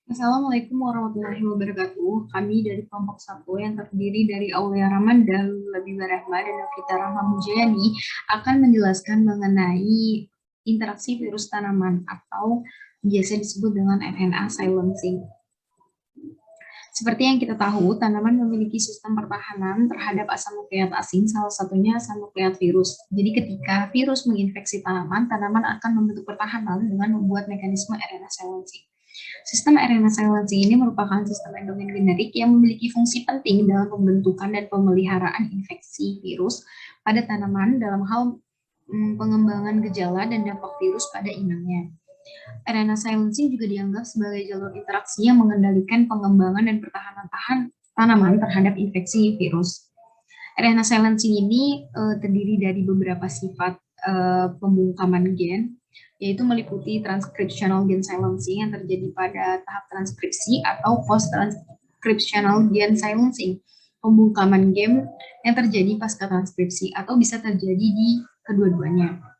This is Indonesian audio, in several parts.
Assalamualaikum warahmatullahi wabarakatuh. Kami dari kelompok satu yang terdiri dari Aulia Ramanda, Labibah Rahma, dan Novita Rahma Mujayani akan menjelaskan mengenai interaksi virus tanaman atau biasa disebut dengan RNA silencing. Seperti yang kita tahu, tanaman memiliki sistem pertahanan terhadap asam nukleat asing, salah satunya asam nukleat virus. Jadi ketika virus menginfeksi tanaman, tanaman akan membentuk pertahanan dengan membuat mekanisme RNA silencing. Sistem RNA silencing ini merupakan sistem endogen generik yang memiliki fungsi penting dalam pembentukan dan pemeliharaan infeksi virus pada tanaman dalam hal pengembangan gejala dan dampak virus pada inangnya. RNA silencing juga dianggap sebagai jalur interaksi yang mengendalikan pengembangan dan pertahanan tanaman terhadap infeksi virus. RNA silencing ini terdiri dari beberapa sifat pembungkaman gen, yaitu meliputi transcriptional gen silencing yang terjadi pada tahap transkripsi atau post-transcriptional gen silencing, pembungkaman gen yang terjadi pasca transkripsi atau bisa terjadi di kedua-duanya.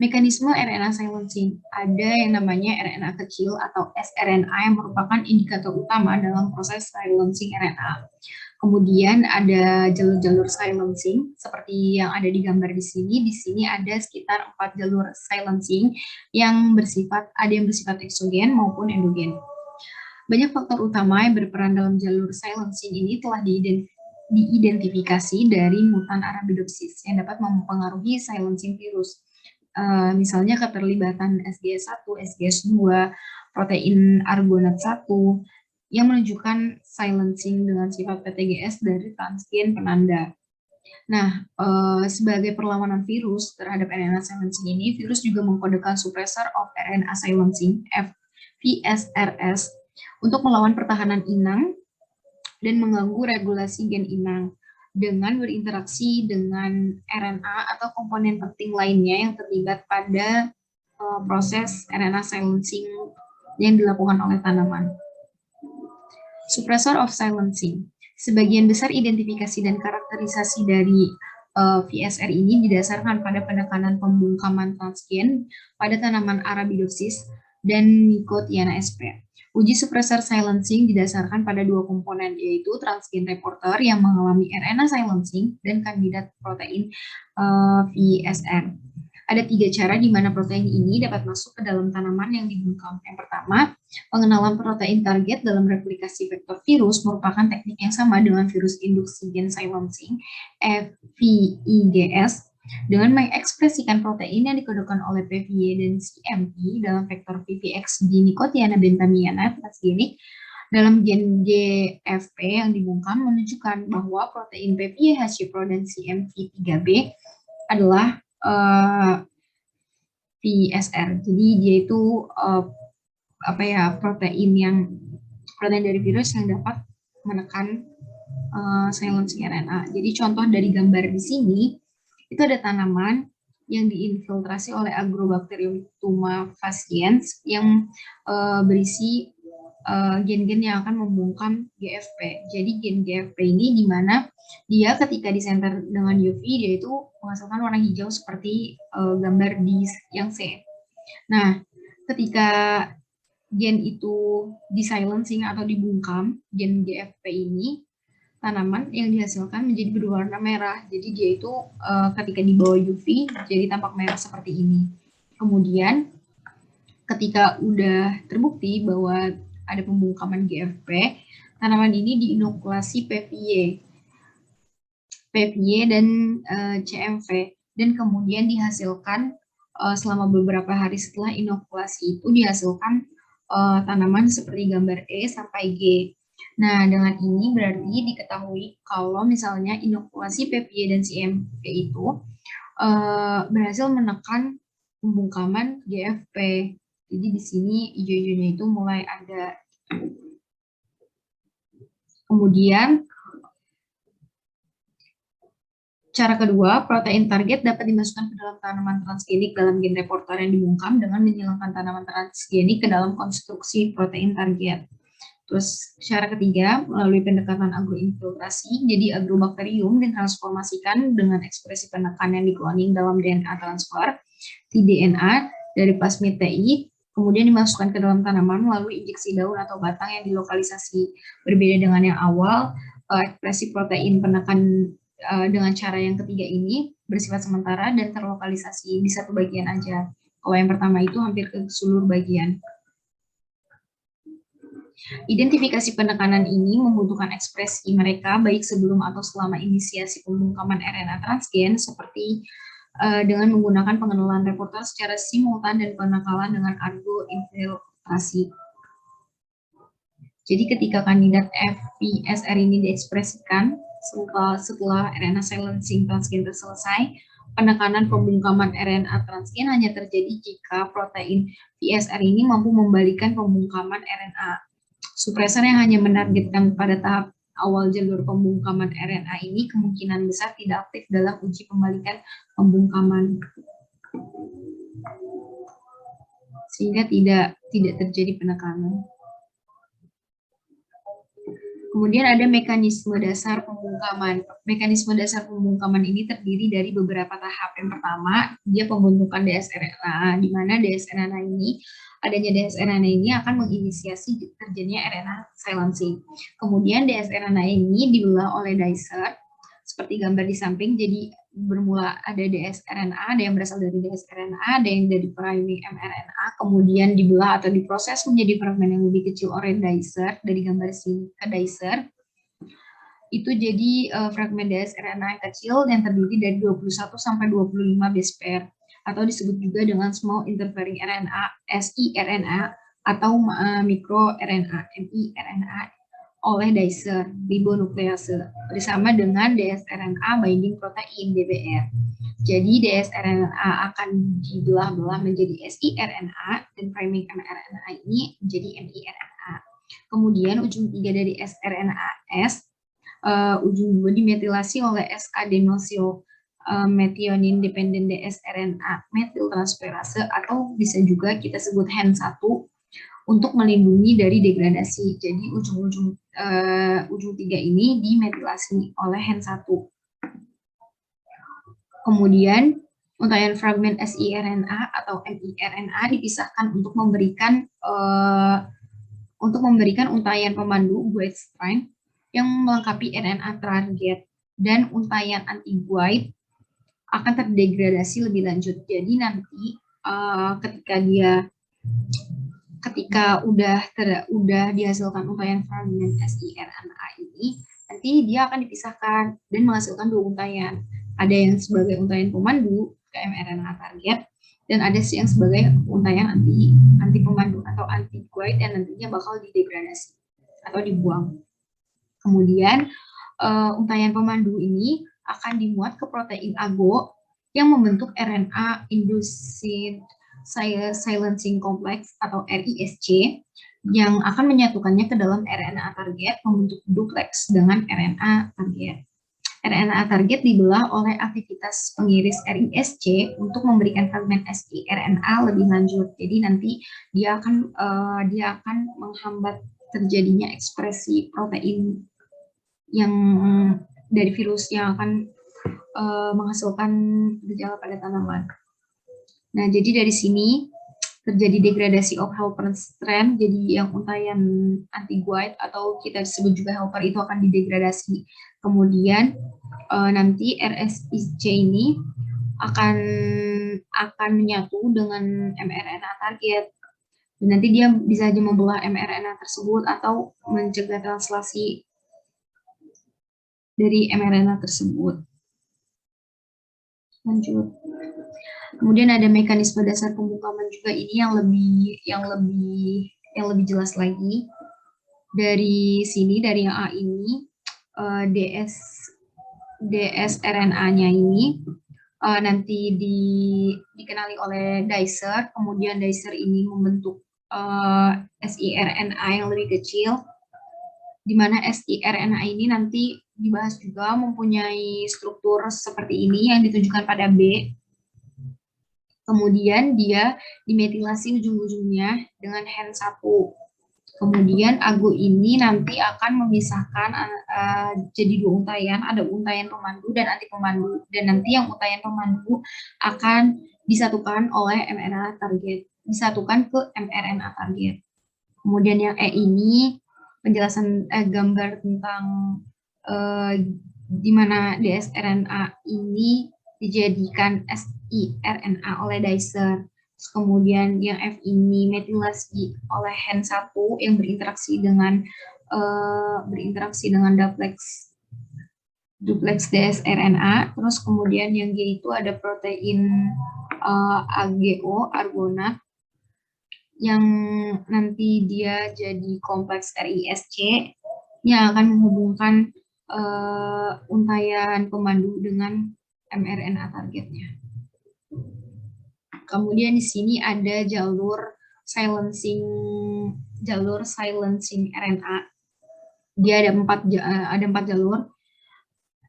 Mekanisme RNA silencing, ada yang namanya RNA kecil atau sRNA yang merupakan indikator utama dalam proses silencing RNA. Kemudian ada jalur-jalur silencing seperti yang ada di gambar di sini. Di sini ada sekitar 4 jalur silencing yang ada yang bersifat eksogen maupun endogen. Banyak faktor utama yang berperan dalam jalur silencing ini telah diidentifikasi dari mutan Arabidopsis yang dapat mempengaruhi silencing virus. Misalnya keterlibatan SGS1, SGS2, protein argonat 1, yang menunjukkan silencing dengan sifat PTGS dari transgen penanda. Nah, sebagai perlawanan virus terhadap RNA silencing ini, virus juga mengkodekan suppressor of RNA silencing, VSRS, untuk melawan pertahanan inang dan mengganggu regulasi gen inang dengan berinteraksi dengan RNA atau komponen penting lainnya yang terlibat pada proses RNA silencing yang dilakukan oleh tanaman. Suppressor of silencing. Sebagian besar identifikasi dan karakterisasi dari VSR ini didasarkan pada penekanan pembungkaman transgen pada tanaman Arabidopsis dan Nicotiana sp. Uji suppressor silencing didasarkan pada dua komponen, yaitu transgen reporter yang mengalami RNA silencing dan kandidat protein VSR. Ada 3 cara di mana protein ini dapat masuk ke dalam tanaman yang dibungkam. Yang pertama, pengenalan protein target dalam replikasi vektor virus merupakan teknik yang sama dengan virus induksi gen silencing, FVIGS, dengan mengekspresikan protein yang dikodekan oleh PVY dan CMP dalam vektor PVX di Nicotiana bentamiana transgenik dalam gen GFP yang dibungkam menunjukkan bahwa protein PVY, HCPRO, dan CMP3B adalah VSR. Jadi dia itu protein dari virus yang dapat menekan silencing RNA. Jadi contoh dari gambar di sini itu ada tanaman yang diinfiltrasi oleh Agrobacterium tumefaciens yang berisi gen-gen yang akan membungkam GFP. Jadi gen GFP ini di mana dia ketika disenter dengan UV dia itu menghasilkan warna hijau seperti gambar di yang C. Nah, ketika gen itu disilencing atau dibungkam, gen GFP ini, tanaman yang dihasilkan menjadi berwarna merah. Jadi dia itu ketika di bawah UV jadi tampak merah seperti ini. Kemudian ketika udah terbukti bahwa ada pembungkaman GFP, tanaman ini diinokulasi PVY dan CMV dan kemudian dihasilkan selama beberapa hari setelah inokulasi itu dihasilkan tanaman seperti gambar E sampai G. Nah, dengan ini berarti diketahui kalau misalnya inokulasi PVY dan CMV itu berhasil menekan pembungkaman GFP. Jadi di sini hijau-hijaunya itu mulai ada. Kemudian cara kedua, protein target dapat dimasukkan ke dalam tanaman transgenik dalam gen reporter yang dibungkam dengan menyilangkan tanaman transgenik ke dalam konstruksi protein target. Terus cara ketiga, melalui pendekatan agroinfiltrasi, jadi agrobakterium ditransformasikan dengan ekspresi penekan yang dikloning dalam DNA transfer, tDNA dari plasmid TI kemudian dimasukkan ke dalam tanaman melalui injeksi daun atau batang yang dilokalisasi. Berbeda dengan yang awal, ekspresi protein penekan dengan cara yang ketiga ini bersifat sementara dan terlokalisasi di satu bagian aja. Kalau yang pertama itu hampir ke seluruh bagian. Identifikasi penekanan ini membutuhkan ekspresi mereka baik sebelum atau selama inisiasi pembungkaman RNA transgen seperti dengan menggunakan pengenalan reporter secara simultan dan penakalan dengan argo infiltrasi. Jadi ketika kandidat FPSR ini diekspresikan setelah RNA silencing transgen selesai, penekanan pembungkaman RNA transgen hanya terjadi jika protein PSR ini mampu membalikan pembungkaman RNA. Supresor yang hanya menargetkan pada tahap awal jalur pembungkaman RNA ini kemungkinan besar tidak aktif dalam uji pembalikan pembungkaman, sehingga tidak terjadi penekanan. Kemudian ada mekanisme dasar pembungkaman. Mekanisme dasar pembungkaman ini terdiri dari beberapa tahap. Yang pertama, dia pembentukan dsRNA, di mana adanya dsRNA ini akan menginisiasi terjadinya RNA silencing. Kemudian dsRNA ini dibelah oleh dicer, seperti gambar di samping. Jadi bermula ada dsRNA, ada yang berasal dari dsRNA, ada yang dari priming mRNA, kemudian dibelah atau diproses menjadi fragmen yang lebih kecil oleh dicer. Dari gambar sini ke dicer itu jadi fragmen dsRNA yang kecil yang terdiri dari 21 sampai 25 base pair, atau disebut juga dengan small interfering RNA, siRNA, atau microRNA, miRNA, oleh dicer ribonuklease bersama dengan dsRNA binding protein DBR. Jadi dsRNA akan dibelah-belah menjadi siRNA dan priming mRNA ini menjadi miRNA. Kemudian ujung 3 dari sRNAs ujung 2 dimetilasi oleh S-adenosil methionine dependent dsRNA metiltransferase, atau bisa juga kita sebut HEN1, untuk melindungi dari degradasi. Jadi ujung 3 ini dimetilasi oleh HEN1. Kemudian untayan fragmen siRNA atau miRNA dipisahkan untuk memberikan untayan pemandu guide strand yang melengkapi RNA target, dan untayan anti-guide akan terdegradasi lebih lanjut. Jadi nanti ketika udah dihasilkan untayan fragmen siRNA ini, nanti dia akan dipisahkan dan menghasilkan 2 untayan. Ada yang sebagai untayan pemandu ke mRNA target, dan ada yang sebagai untayan anti pemandu atau anti guide yang nantinya bakal didegradasi atau dibuang. Kemudian untayan pemandu ini akan dimuat ke protein AGO yang membentuk RNA induced silencing complex atau RISC, yang akan menyatukannya ke dalam RNA target membentuk duplex dengan RNA target. RNA target dibelah oleh aktivitas pengiris RISC untuk memberikan fragmen siRNA lebih lanjut. Jadi nanti dia akan menghambat terjadinya ekspresi protein yang dari virus yang akan menghasilkan gejala pada tanaman. Nah, jadi dari sini terjadi degradasi of helper strand, jadi yang untayan anti-guide atau kita sebut juga helper itu akan didegradasi. Kemudian nanti RSIC ini akan menyatu dengan mRNA target. Dan nanti dia bisa aja membelah mRNA tersebut atau mencegah translasi dari mRNA tersebut. Lanjut. Kemudian ada mekanisme dasar pembungkaman juga, ini yang lebih jelas lagi. Dari sini, dari yang A ini, dsRNA-nya ini nanti dikenali oleh dicer, kemudian dicer ini membentuk siRNA yang lebih kecil, di mana siRNA ini nanti dibahas juga mempunyai struktur seperti ini yang ditunjukkan pada B. Kemudian dia dimetilasi ujung-ujungnya dengan HEN1. Kemudian AGO ini nanti akan memisahkan jadi 2 untayan, ada untayan pemandu dan anti pemandu. Dan nanti yang untayan pemandu akan disatukan oleh mRNA target. disatukan ke mRNA target. Kemudian yang E ini penjelasan gambar tentang di mana dsRNA ini dijadikan siRNA oleh dicer. Kemudian yang F ini metilasi oleh HEN1 yang berinteraksi dengan duplex dsRNA. Terus kemudian yang G itu ada protein AGO, argonat, yang nanti dia jadi kompleks RISC yang akan menghubungkan untayan pemandu dengan mRNA targetnya. Kemudian di sini ada jalur silencing RNA. Dia ada empat jalur.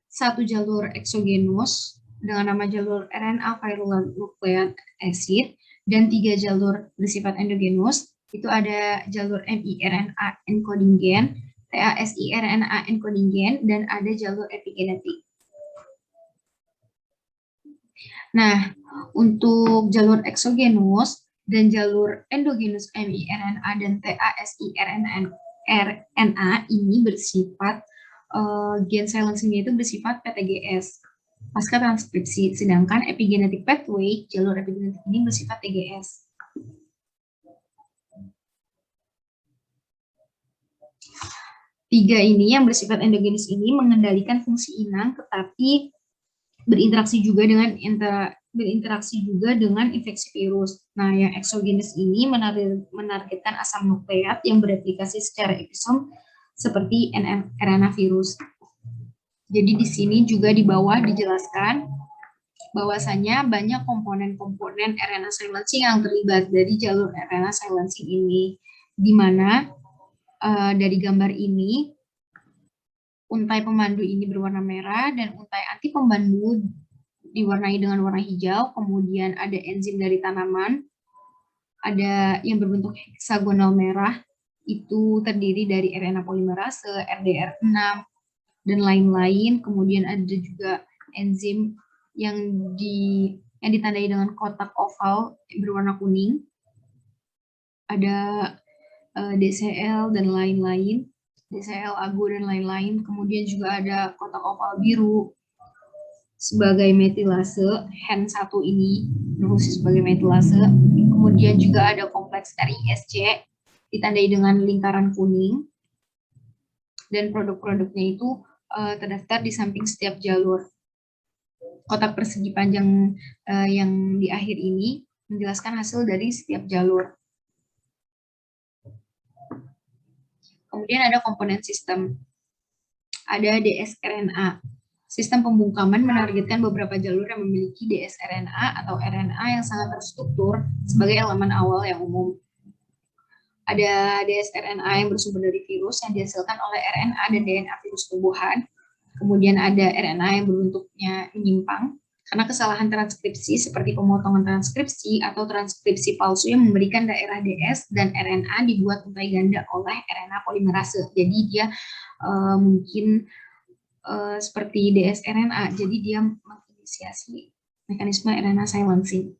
Satu jalur eksogenus dengan nama jalur RNA virulent nucleic acid, dan 3 jalur bersifat endogenus. Itu ada jalur miRNA encoding gen, TASI-RNA encoding gen, dan ada jalur epigenetik. Nah, untuk jalur eksogenus dan jalur endogenus miRNA dan TASI-RNA ini bersifat gen silencing itu bersifat PTGS pasca transkripsi, sedangkan epigenetic pathway, jalur epigenetik ini bersifat TGS. Tiga ini yang bersifat endogenus ini mengendalikan fungsi inang, tetapi berinteraksi juga dengan infeksi virus. Nah, yang eksogenus ini menargetkan asam nukleat yang bereplikasi secara episom seperti RNA virus. Jadi di sini juga di bawah dijelaskan bahwasanya banyak komponen-komponen RNA silencing yang terlibat dari jalur RNA silencing ini, di mana dari gambar ini untai pemandu ini berwarna merah dan untai anti pemandu diwarnai dengan warna hijau. Kemudian ada enzim dari tanaman, ada yang berbentuk heksagonal merah, itu terdiri dari RNA polimerase, RDR6, dan lain-lain. Kemudian ada juga enzim yang ditandai dengan kotak oval berwarna kuning, ada DCL dan lain-lain, DCL, AGO, dan lain-lain. Kemudian juga ada kotak oval biru sebagai metilase, HEN1 ini berfungsi sebagai metilase. Kemudian juga ada kompleks RISC ditandai dengan lingkaran kuning, dan produk-produknya itu terdaftar di samping setiap jalur. Kotak persegi panjang yang di akhir ini menjelaskan hasil dari setiap jalur. Kemudian ada komponen sistem. Ada dsRNA. Sistem pembungkaman menargetkan beberapa jalur yang memiliki dsRNA atau RNA yang sangat terstruktur sebagai elemen awal yang umum. Ada dsRNA yang bersumber dari virus yang dihasilkan oleh RNA dan DNA virus tumbuhan. Kemudian ada RNA yang berbentuknya menyimpang karena kesalahan transkripsi seperti pemotongan transkripsi atau transkripsi palsu yang memberikan daerah DS, dan RNA dibuat untai ganda oleh RNA polimerase. Jadi dia mungkin seperti dsRNA, jadi dia menginisiasi mekanisme RNA silencing.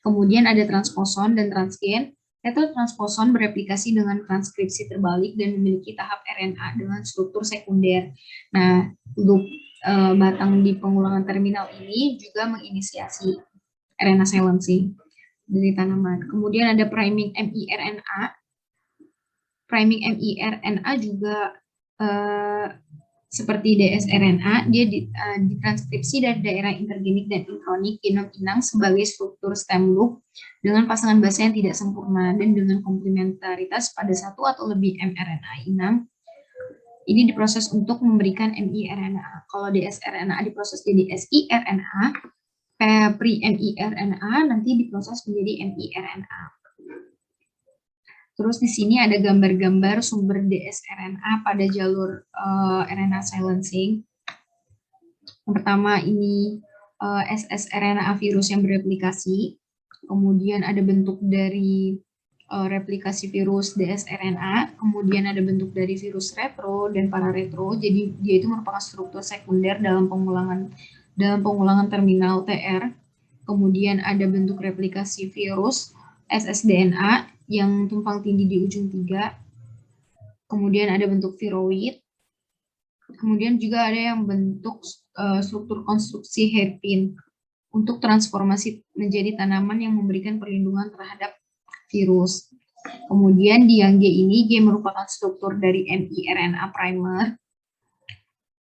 Kemudian ada transposon dan transgen. Transposon bereplikasi dengan transkripsi terbalik dan memiliki tahap RNA dengan struktur sekunder. Nah, loop batang di pengulangan terminal ini juga menginisiasi RNA silencing dari tanaman. Kemudian ada priming miRNA. Priming miRNA juga seperti dsRNA, dia ditranskripsi dari daerah intergenik dan intronik genom inang sebagai struktur stem loop dengan pasangan basa yang tidak sempurna dan dengan komplementaritas pada satu atau lebih mRNA inang. Ini diproses untuk memberikan miRNA. Kalau dsRNA diproses jadi siRNA, pre-miRNA nanti diproses menjadi miRNA. Terus di sini ada gambar-gambar sumber dsRNA pada jalur RNA silencing. Yang pertama ini ssRNA virus yang bereplikasi. Kemudian ada bentuk dari replikasi virus dsRNA. Kemudian ada bentuk dari virus retro dan pararetro. Jadi dia itu merupakan struktur sekunder dalam pengulangan terminal TR. Kemudian ada bentuk replikasi virus ssDNA yang tumpang tindih di ujung 3, kemudian ada bentuk viroid, kemudian juga ada yang bentuk struktur konstruksi hairpin untuk transformasi menjadi tanaman yang memberikan perlindungan terhadap virus. Kemudian di yang G ini, G merupakan struktur dari miRNA primer,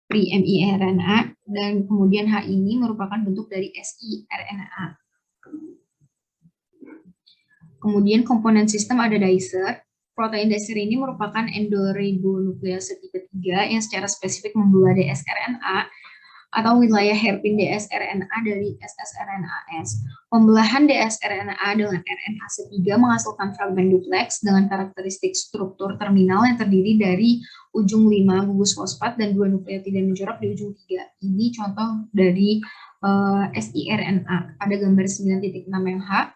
pre-miRNA, dan kemudian H ini merupakan bentuk dari siRNA. Kemudian komponen sistem ada dicer. Protein dicer ini merupakan endoribonuklease tipe 3 yang secara spesifik membelah dsRNA atau wilayah hairpin dsRNA dari ssRNAs. Pembelahan dsRNA dengan RNA C3 menghasilkan fragmen duplex dengan karakteristik struktur terminal yang terdiri dari ujung 5 gugus fosfat dan 2 nukleotida menjorok di ujung 3. Ini contoh dari siRNA. Pada gambar 9.6 yang H,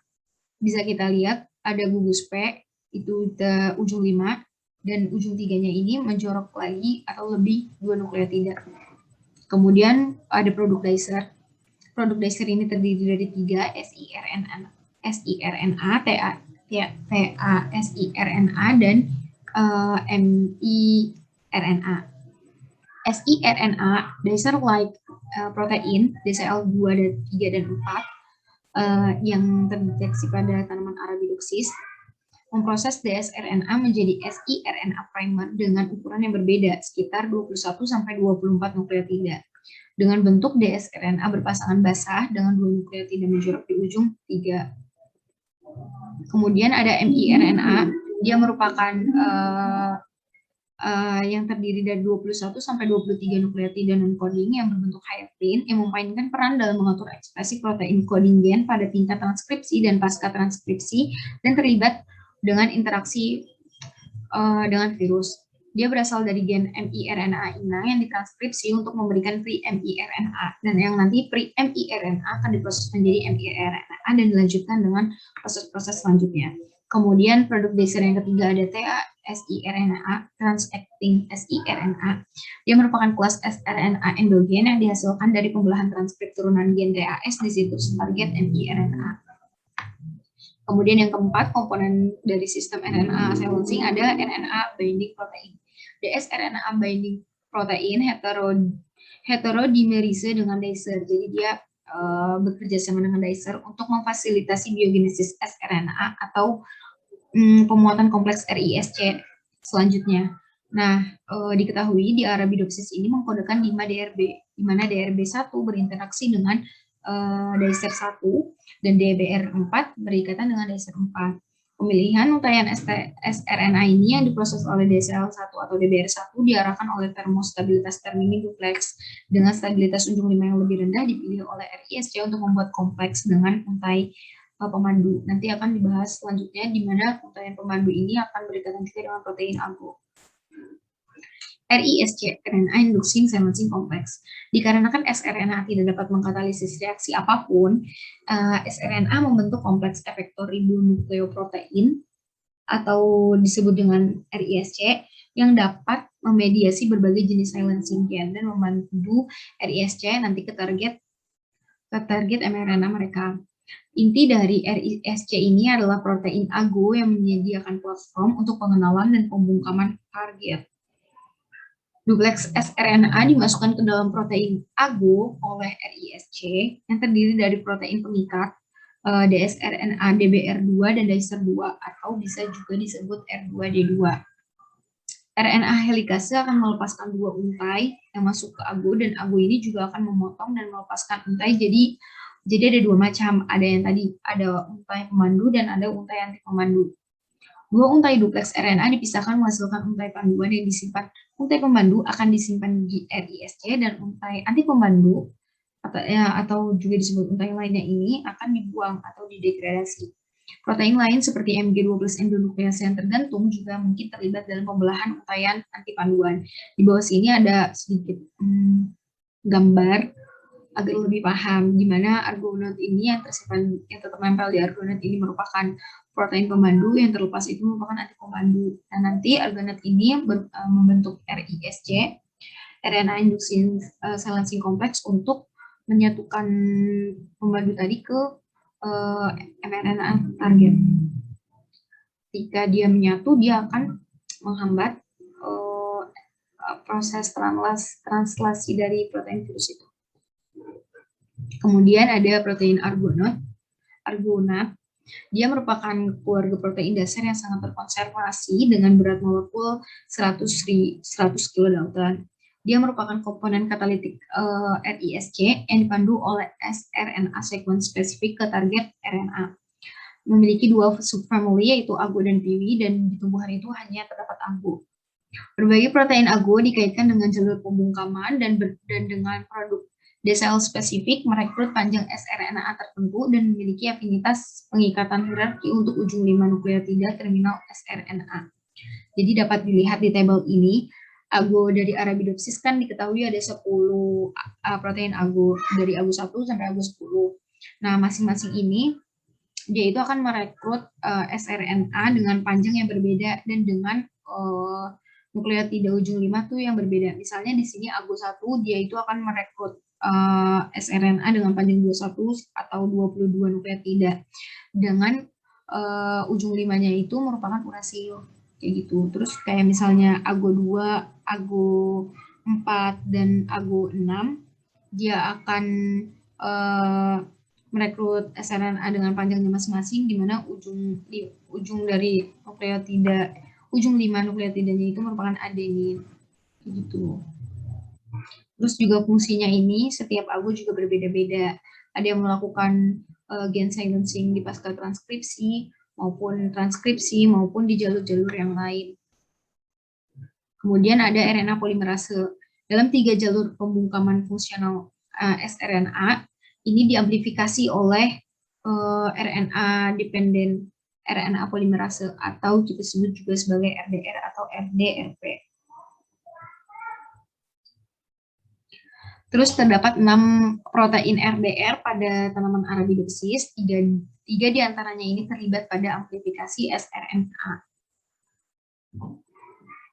bisa kita lihat ada gugus P, itu ujung 5, dan ujung 3-nya ini menjorok lagi atau lebih 2 nukleotida. Kemudian ada produk dicer. Produk dicer ini terdiri dari 3 siRNA, siRNA dan miRNA. siRNA, dicer-like protein, DCL2 dan 3 dan 4, yang terdeteksi pada tanaman Arabidopsis, memproses dsRNA menjadi siRNA primer dengan ukuran yang berbeda, sekitar 21-24 nukleotida, dengan bentuk dsRNA berpasangan basah dengan 2 nukleotida menjorok di ujung 3. Kemudian ada miRNA, dia merupakan yang terdiri dari 21-23 nukleotida non-coding yang berbentuk hairpin yang memainkan peran dalam mengatur ekspresi protein coding gen pada tingkat transkripsi dan pasca transkripsi dan terlibat dengan interaksi dengan virus. Dia berasal dari gen miRNA inang yang ditranskripsi untuk memberikan pre-miRNA, dan yang nanti pre-miRNA akan diproses menjadi miRNA dan dilanjutkan dengan proses-proses selanjutnya. Kemudian produk dicer yang ketiga ada TA-siRNA, transacting siRNA. Dia merupakan kelas sRNA endogen yang dihasilkan dari pembelahan transkrip turunan gen TAS di situs target miRNA. Kemudian yang keempat, komponen dari sistem RNA silencing ada RNA binding protein. dsRNA binding protein heterodimerise dengan dicer. Jadi dia bekerja sama dengan dicer untuk memfasilitasi biogenesis sRNA atau pemuatan kompleks RISC selanjutnya. Nah, diketahui di Arabidopsis ini mengkodekan 5-DRB, di mana DRB1 berinteraksi dengan dicer 1 dan DBR4 berikatan dengan dicer 4. Pemilihan untaian sRNA ini yang diproses oleh DCL1 atau DBR1 diarahkan oleh termostabilitas termini duplex dengan stabilitas ujung 5 yang lebih rendah dipilih oleh RISC untuk membuat kompleks dengan untai pemandu. Nanti akan dibahas selanjutnya di mana untaian pemandu ini akan berikatan juga dengan protein ago. RISC, RNA Inducing Silencing Complex. Dikarenakan sRNA tidak dapat mengkatalisis reaksi apapun, sRNA membentuk kompleks efektor ribonukleoprotein atau disebut dengan RISC yang dapat memediasi berbagai jenis silencing gen dan membantu RISC nanti ke target mRNA mereka. Inti dari RISC ini adalah protein ago yang menyediakan platform untuk pengenalan dan pembungkaman target. Duplex sRNA dimasukkan ke dalam protein ago oleh RISC yang terdiri dari protein pengikat, dsRNA DBR2 dan dicer 2 atau bisa juga disebut R2D2. RNA helikase akan melepaskan 2 untai yang masuk ke ago dan ago ini juga akan memotong dan melepaskan untai. Jadi ada 2 macam, ada yang tadi ada untai pemandu dan ada untai anti pemandu. 2 untai duplex RNA dipisahkan menghasilkan untai panduan yang disimpan. Untai pemandu akan disimpan di RISC dan untai anti pemandu atau juga disebut untai lainnya ini akan dibuang atau didegradasi. Protein lain seperti MG12 endonuklease yang tergantung juga mungkin terlibat dalam pembelahan untaian anti panduan. Di bawah sini ada sedikit gambar agar lebih paham di mana argonaut ini yang tersimpan yang tetap nempel di argonaut ini merupakan protein pemandu, yang terlepas itu merupakan anti pemandu. Nah, nanti argonaut ini membentuk RISC, RNA Inducing Silencing Complex, untuk menyatukan pemandu tadi ke mRNA target. ketika dia menyatu, dia akan menghambat proses translasi dari protein virus itu. Kemudian ada protein argonat. Dia merupakan keluarga protein dasar yang sangat terkonservasi dengan berat molekul 100 kilodalton. Dia merupakan komponen katalitik RISC yang dipandu oleh sRNA sequence spesifik ke target RNA. Memiliki dua subfamily yaitu AGO dan PIWI, dan di tumbuhan itu hanya terdapat AGO. Berbagai protein AGO dikaitkan dengan jalur pembungkaman dan dengan produk D-cell spesifik merekrut panjang sRNA tertentu dan memiliki afinitas pengikatan hierarki untuk ujung 5 nukleotida terminal sRNA. Jadi dapat dilihat di tabel ini, AGO dari Arabidopsis kan diketahui ada 10 protein AGO, dari AGO 1 sampai AGO 10. Nah, masing-masing ini dia itu akan merekrut sRNA dengan panjang yang berbeda dan dengan nukleotida ujung 5 tuh yang berbeda. Misalnya di sini AGO 1 dia itu akan merekrut sRNA dengan panjang 21 atau 22 nukleotida. Dengan ujung 5-nya itu merupakan urasil kayak gitu. Terus kayak misalnya AGO 2, AGO 4 dan AGO 6 dia akan merekrut sRNA dengan panjangnya masing-masing, di mana ujung dari nukleotida ujung 5 nukleotidanya itu merupakan adenin gitu. Terus juga fungsinya ini setiap AGO juga berbeda-beda. Ada yang melakukan gen silencing di pasca transkripsi maupun di jalur-jalur yang lain. Kemudian ada RNA polimerase. Dalam 3 jalur pembungkaman fungsional sRNA ini diamplifikasi oleh RNA dependent RNA polimerase atau disebut juga sebagai RDR atau RDRP. Terus terdapat 6 protein RDR pada tanaman Arabidopsis, 3 diantaranya ini terlibat pada amplifikasi sRNA.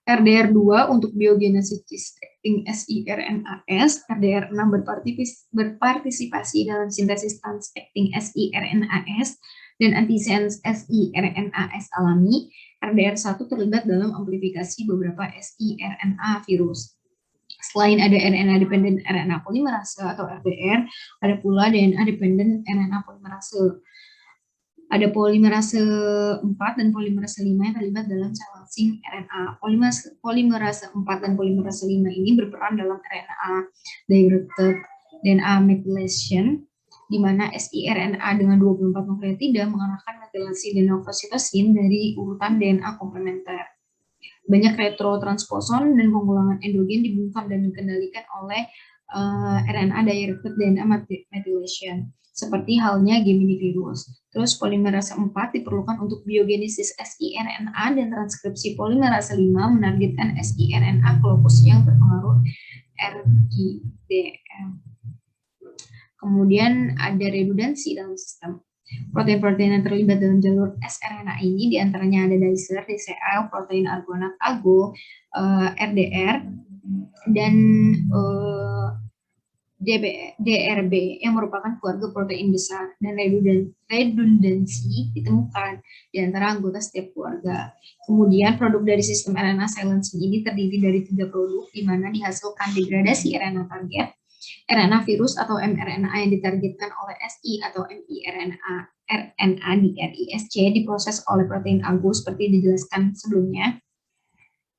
RDR2 untuk biogenesis acting siRNAs, RDR6 berpartisipasi dalam sintesis trans-acting siRNAs dan antisense siRNAs alami. RDR1 terlibat dalam amplifikasi beberapa siRNA virus. Selain ada RNA-dependent RNA polimerase atau RDR, ada pula DNA-dependent RNA polimerase. Ada polimerase 4 dan polimerase 5 yang terlibat dalam silencing RNA. Polimerase 4 dan polimerase 5 ini berperan dalam RNA-directed DNA methylation, di mana siRNA dengan 24 nukleotida mengarahkan metilasi denofositosin dari urutan DNA komplementer. Banyak retrotransposon dan pengulangan endogen dibungkam dan dikendalikan oleh RNA-directed DNA methylation, seperti halnya Gemini virus. Terus polimerase 4 diperlukan untuk biogenesis siRNA dan transkripsi polimerase 5 menargetkan siRNA locus yang terpengaruh RGDM. Kemudian ada redundansi dalam sistem. Protein-protein yang terlibat dalam jalur sRNA ini diantaranya ada dicer, DCL, protein argonat AGO, RDR, dan DRB yang merupakan keluarga protein besar, dan redundansi ditemukan di antara anggota setiap keluarga. Kemudian produk dari sistem RNA silencing ini terdiri dari 3 produk, di mana dihasilkan degradasi RNA target, RNA virus atau mRNA yang ditargetkan oleh SI atau RNA di RISC diproses oleh protein AGO seperti dijelaskan sebelumnya.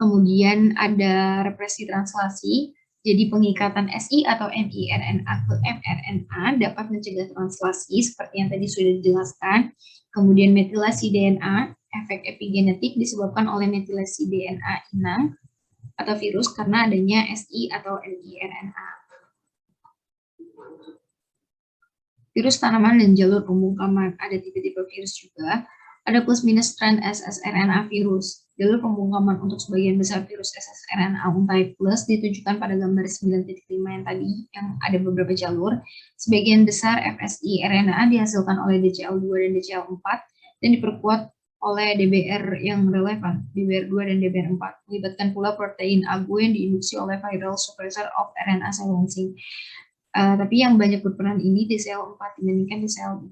Kemudian ada represi translasi, jadi pengikatan SI atau miRNA ke mRNA dapat mencegah translasi seperti yang tadi sudah dijelaskan. Kemudian metilasi DNA, efek epigenetik disebabkan oleh metilasi DNA inang atau virus karena adanya SI atau miRNA. Virus tanaman dan jalur pembungkaman. Ada tipe-tipe virus juga. Ada plus minus strand ssRNA virus. Jalur pembungkaman untuk sebagian besar virus ssRNA untype plus ditunjukkan pada gambar 9.5 yang tadi, yang ada beberapa jalur. Sebagian besar FSI RNA dihasilkan oleh DCL2 dan DCL4 dan diperkuat oleh DBR yang relevan, DBR2 dan DBR4. Melibatkan pula protein AGO yang diinduksi oleh viral suppressor of RNA silencing. Tapi yang banyak berperan ini DCL4 dibandingkan DCL2,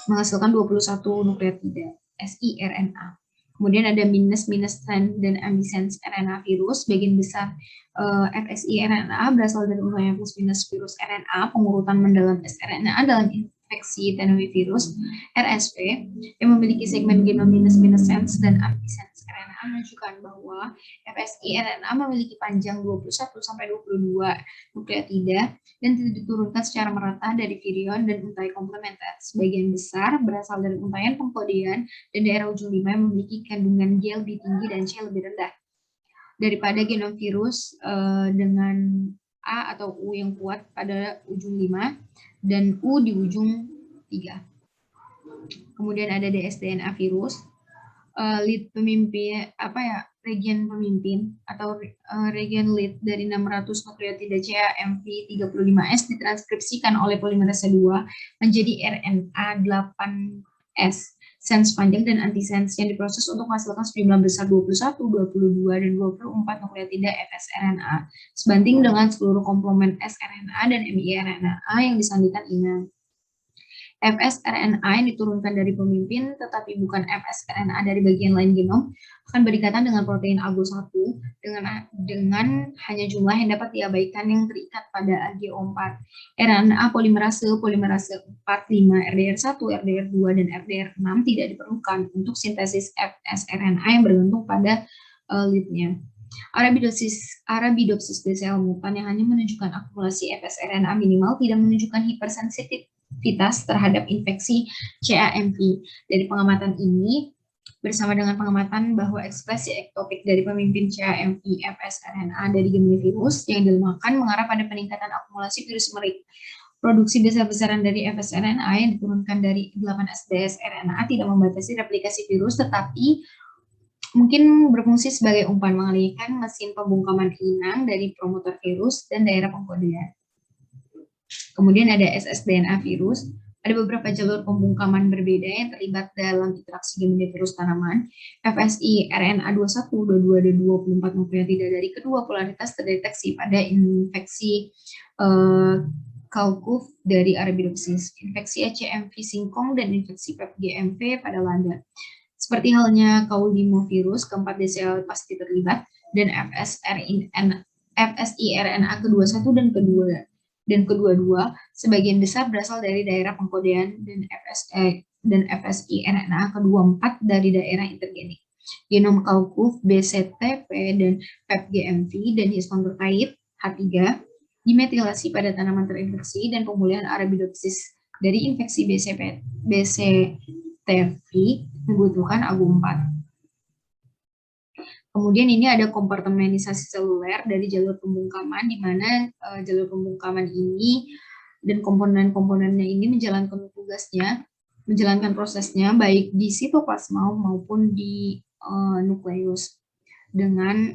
menghasilkan 21 nukleotida. siRNA. Kemudian ada minus strand dan ambisens RNA virus. Sebagian besar FSI-RNA berasal dari untaian plus minus virus RNA, pengurutan mendalam sRNA dalam infeksi virus RSV yang memiliki segmen genom minus sense dan ambisens RNA menunjukkan bahwa FSI-RNA memiliki panjang 21 sampai 22 nukleotida dan tidak diturunkan secara merata dari virion dan untai komplementer. Sebagian besar berasal dari untaian pengkodean dan daerah ujung 5 yang memiliki kandungan G lebih tinggi dan C lebih rendah daripada genom virus dengan A atau U yang kuat pada ujung 5 dan U di ujung 3. Kemudian ada DSDNA virus, lead pemimpin region pemimpin atau region lead dari 600 nukleotida CAMV35S ditranskripsikan oleh polimerase 2 menjadi RNA 8S sense panjang dan antisense yang diproses untuk menghasilkan sejumlah besar 21, 22, dan 24 nukleotida FSRNA sebanding dengan seluruh komplement sRNA dan miRNA yang disandikan inang. FSRNA yang diturunkan dari pemimpin tetapi bukan FSRNA dari bagian lain genom akan berikatan dengan protein AGO1 dengan hanya jumlah yang dapat diabaikan yang terikat pada AGO4. RNA polimerase 45, RDR1, RDR2, dan RDR6 tidak diperlukan untuk sintesis FSRNA yang bergantung pada lead-nya. Arabidopsis BCL mutan yang hanya menunjukkan akumulasi FSRNA minimal tidak menunjukkan hipersensitivitas terhadap infeksi CAMV. Dari pengamatan ini, bersama dengan pengamatan bahwa ekspresi ektopik dari pemimpin CAMV FSRNA dari Gemini virus yang dilemahkan mengarah pada peningkatan akumulasi virus merik. Produksi besar-besaran dari FSRNA yang diturunkan dari 8SDS RNA tidak membatasi replikasi virus, tetapi mungkin berfungsi sebagai umpan mengalihkan mesin pembungkaman inang dari promotor virus dan daerah pengkodean. Kemudian ada ssDNA virus. Ada beberapa jalur pembungkaman berbeda yang terlibat dalam interaksi Gemini virus tanaman. FSI RNA 21, 22, dan 24 nukleotida dari kedua polaritas terdeteksi pada infeksi Kaukuf dari Arabidopsis, infeksi ECMV singkong, dan infeksi PEP-GMV pada lada. Seperti halnya kaulimovirus, keempat DCL pasti terlibat, dan FSI-RNA ke-21 dan kedua-dua sebagian besar berasal dari daerah pengkodean dan FSI-RNA ke-24 dari daerah intergenik. Genom Kaukuf, BCTP, dan PEP-GMV dan histon terkait H3 dimetilasi pada tanaman terinfeksi dan pemulihan Arabidopsis dari infeksi BCTV membutuhkan AGO4. Kemudian ini ada kompartementasi seluler dari jalur pembungkaman, di mana jalur pembungkaman ini dan komponen-komponennya ini menjalankan tugasnya, menjalankan prosesnya baik di sitoplasma maupun di nukleus dengan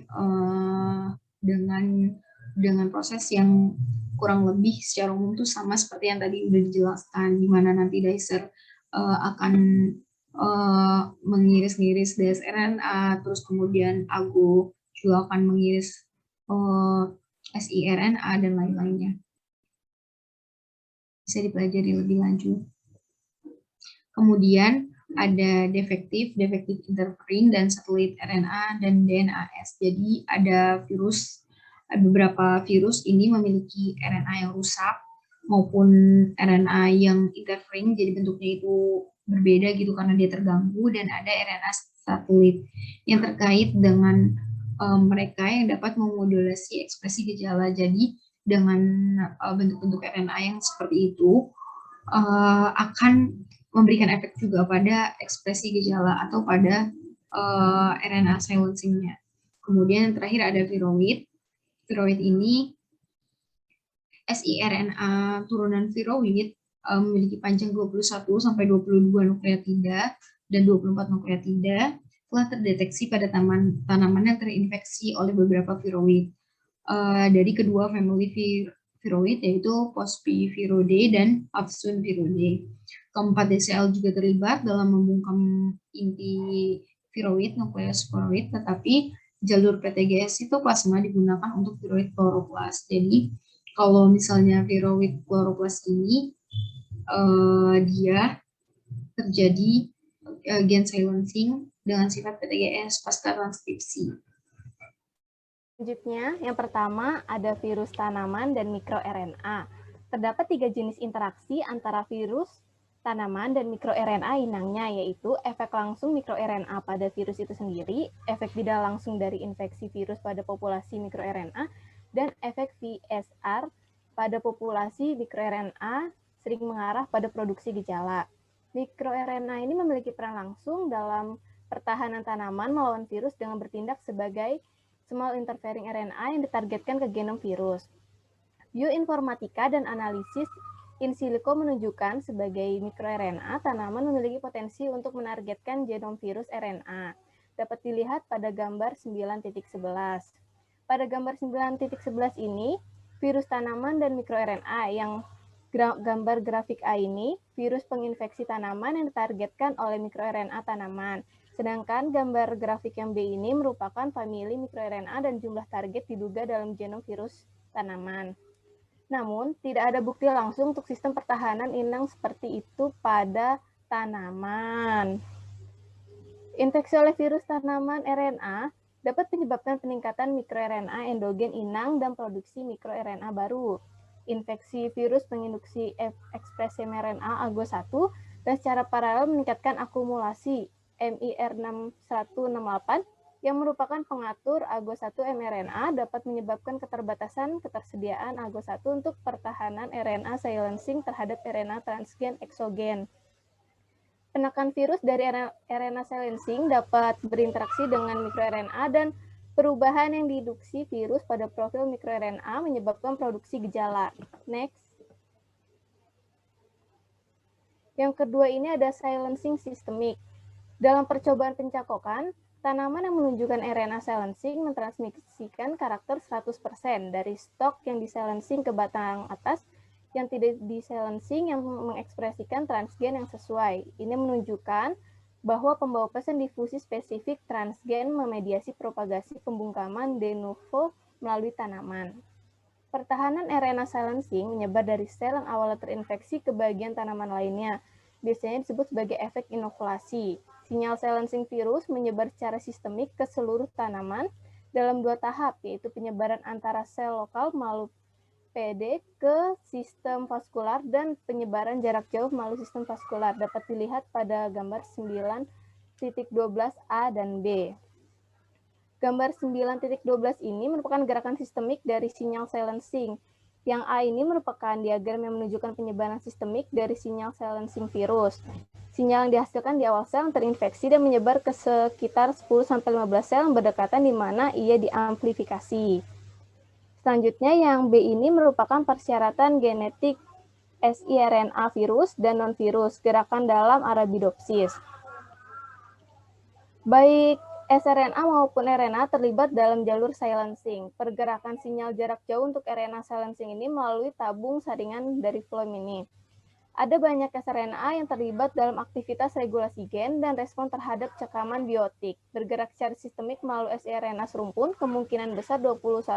proses yang kurang lebih secara umum itu sama seperti yang tadi udah dijelaskan, di mana nanti dicer akan mengiris-ngiris dsRNA, terus kemudian AGO juga akan mengiris siRNA dan lain-lainnya. Bisa dipelajari lebih lanjut. Kemudian ada defektif interfering, dan satelit RNA dan DNAS. Jadi ada beberapa virus ini memiliki RNA yang rusak maupun RNA yang interfering, jadi bentuknya itu berbeda gitu karena dia terganggu, dan ada RNA satelit yang terkait dengan mereka yang dapat memodulasi ekspresi gejala. Jadi dengan bentuk-bentuk RNA yang seperti itu akan memberikan efek juga pada ekspresi gejala atau pada RNA silencing-nya. Kemudian yang terakhir ada viroid. Viroid ini siRNA turunan viroid memiliki panjang 21 sampai 22 nukleotida dan 24 nukleotida telah terdeteksi pada tanaman yang terinfeksi oleh beberapa viroid dari kedua famili viroid, yaitu Pospiviridae dan Afsunviridae. Keempat DCL juga terlibat dalam membungkam inti viroid nukleosporoid, tetapi jalur PTGS sitoplasma digunakan untuk viroid kloroplas. Jadi kalau misalnya viroid kloroplas ini dia terjadi gen silencing dengan sifat PTGS pasca transkripsi. Selanjutnya, yang pertama ada virus tanaman dan mikroRNA. Terdapat 3 jenis interaksi antara virus tanaman dan mikroRNA inangnya, yaitu efek langsung mikroRNA pada virus itu sendiri, efek tidak langsung dari infeksi virus pada populasi mikroRNA, dan efek VSR pada populasi mikroRNA sering mengarah pada produksi gejala. MikroRNA ini memiliki peran langsung dalam pertahanan tanaman melawan virus dengan bertindak sebagai small interfering RNA yang ditargetkan ke genom virus. Bioinformatika dan analisis in silico menunjukkan sebagai mikroRNA, tanaman memiliki potensi untuk menargetkan genom virus RNA. Dapat dilihat pada gambar 9.11. Pada gambar 9.11 ini, virus tanaman dan mikroRNA yang gambar grafik A ini, virus penginfeksi tanaman yang ditargetkan oleh mikroRNA tanaman. Sedangkan gambar grafik yang B ini merupakan famili mikroRNA dan jumlah target diduga dalam genom virus tanaman. Namun, tidak ada bukti langsung untuk sistem pertahanan inang seperti itu pada tanaman. Infeksi oleh virus tanaman RNA dapat menyebabkan peningkatan mikroRNA endogen inang dan produksi mikroRNA baru. Infeksi virus menginduksi ekspresi mRNA AGO1 dan secara paralel meningkatkan akumulasi MIR6168 yang merupakan pengatur AGO1 mRNA dapat menyebabkan keterbatasan ketersediaan AGO1 untuk pertahanan RNA silencing terhadap RNA transgen eksogen. Penekan virus dari RNA silencing dapat berinteraksi dengan mikroRNA dan perubahan yang diinduksi virus pada profil mikroRNA menyebabkan produksi gejala. Next. Yang kedua ini ada silencing sistemik. Dalam percobaan pencakokan, tanaman yang menunjukkan RNA silencing mentransmisikan karakter 100% dari stok yang disilencing ke batang atas yang tidak disilencing yang mengekspresikan transgen yang sesuai. Ini menunjukkan bahwa pembawa pesan difusi spesifik transgen memediasi propagasi pembungkaman de novo melalui tanaman. Pertahanan RNA silencing menyebar dari sel yang awalnya terinfeksi ke bagian tanaman lainnya. Biasanya disebut sebagai efek inokulasi. Sinyal silencing virus menyebar secara sistemik ke seluruh tanaman dalam 2 tahap, yaitu penyebaran antara sel lokal melalui PD ke sistem vaskular dan penyebaran jarak jauh melalui sistem vaskular. Dapat dilihat pada gambar 9.12A dan B. Gambar 9.12 ini merupakan gerakan sistemik dari sinyal silencing. Yang A ini merupakan diagram yang menunjukkan penyebaran sistemik dari sinyal silencing virus. Sinyal yang dihasilkan di awal sel yang terinfeksi dan menyebar ke sekitar 10-15 sel yang berdekatan di mana ia diamplifikasi. Selanjutnya yang B ini merupakan persyaratan genetik siRNA virus dan non-virus, gerakan dalam Arabidopsis. Baik sRNA maupun RNA terlibat dalam jalur silencing. Pergerakan sinyal jarak jauh untuk RNA silencing ini melalui tabung saringan dari floem ini. Ada banyak sRNA yang terlibat dalam aktivitas regulasi gen dan respon terhadap cekaman biotik. Bergerak secara sistemik melalui siRNA serumpun, kemungkinan besar 24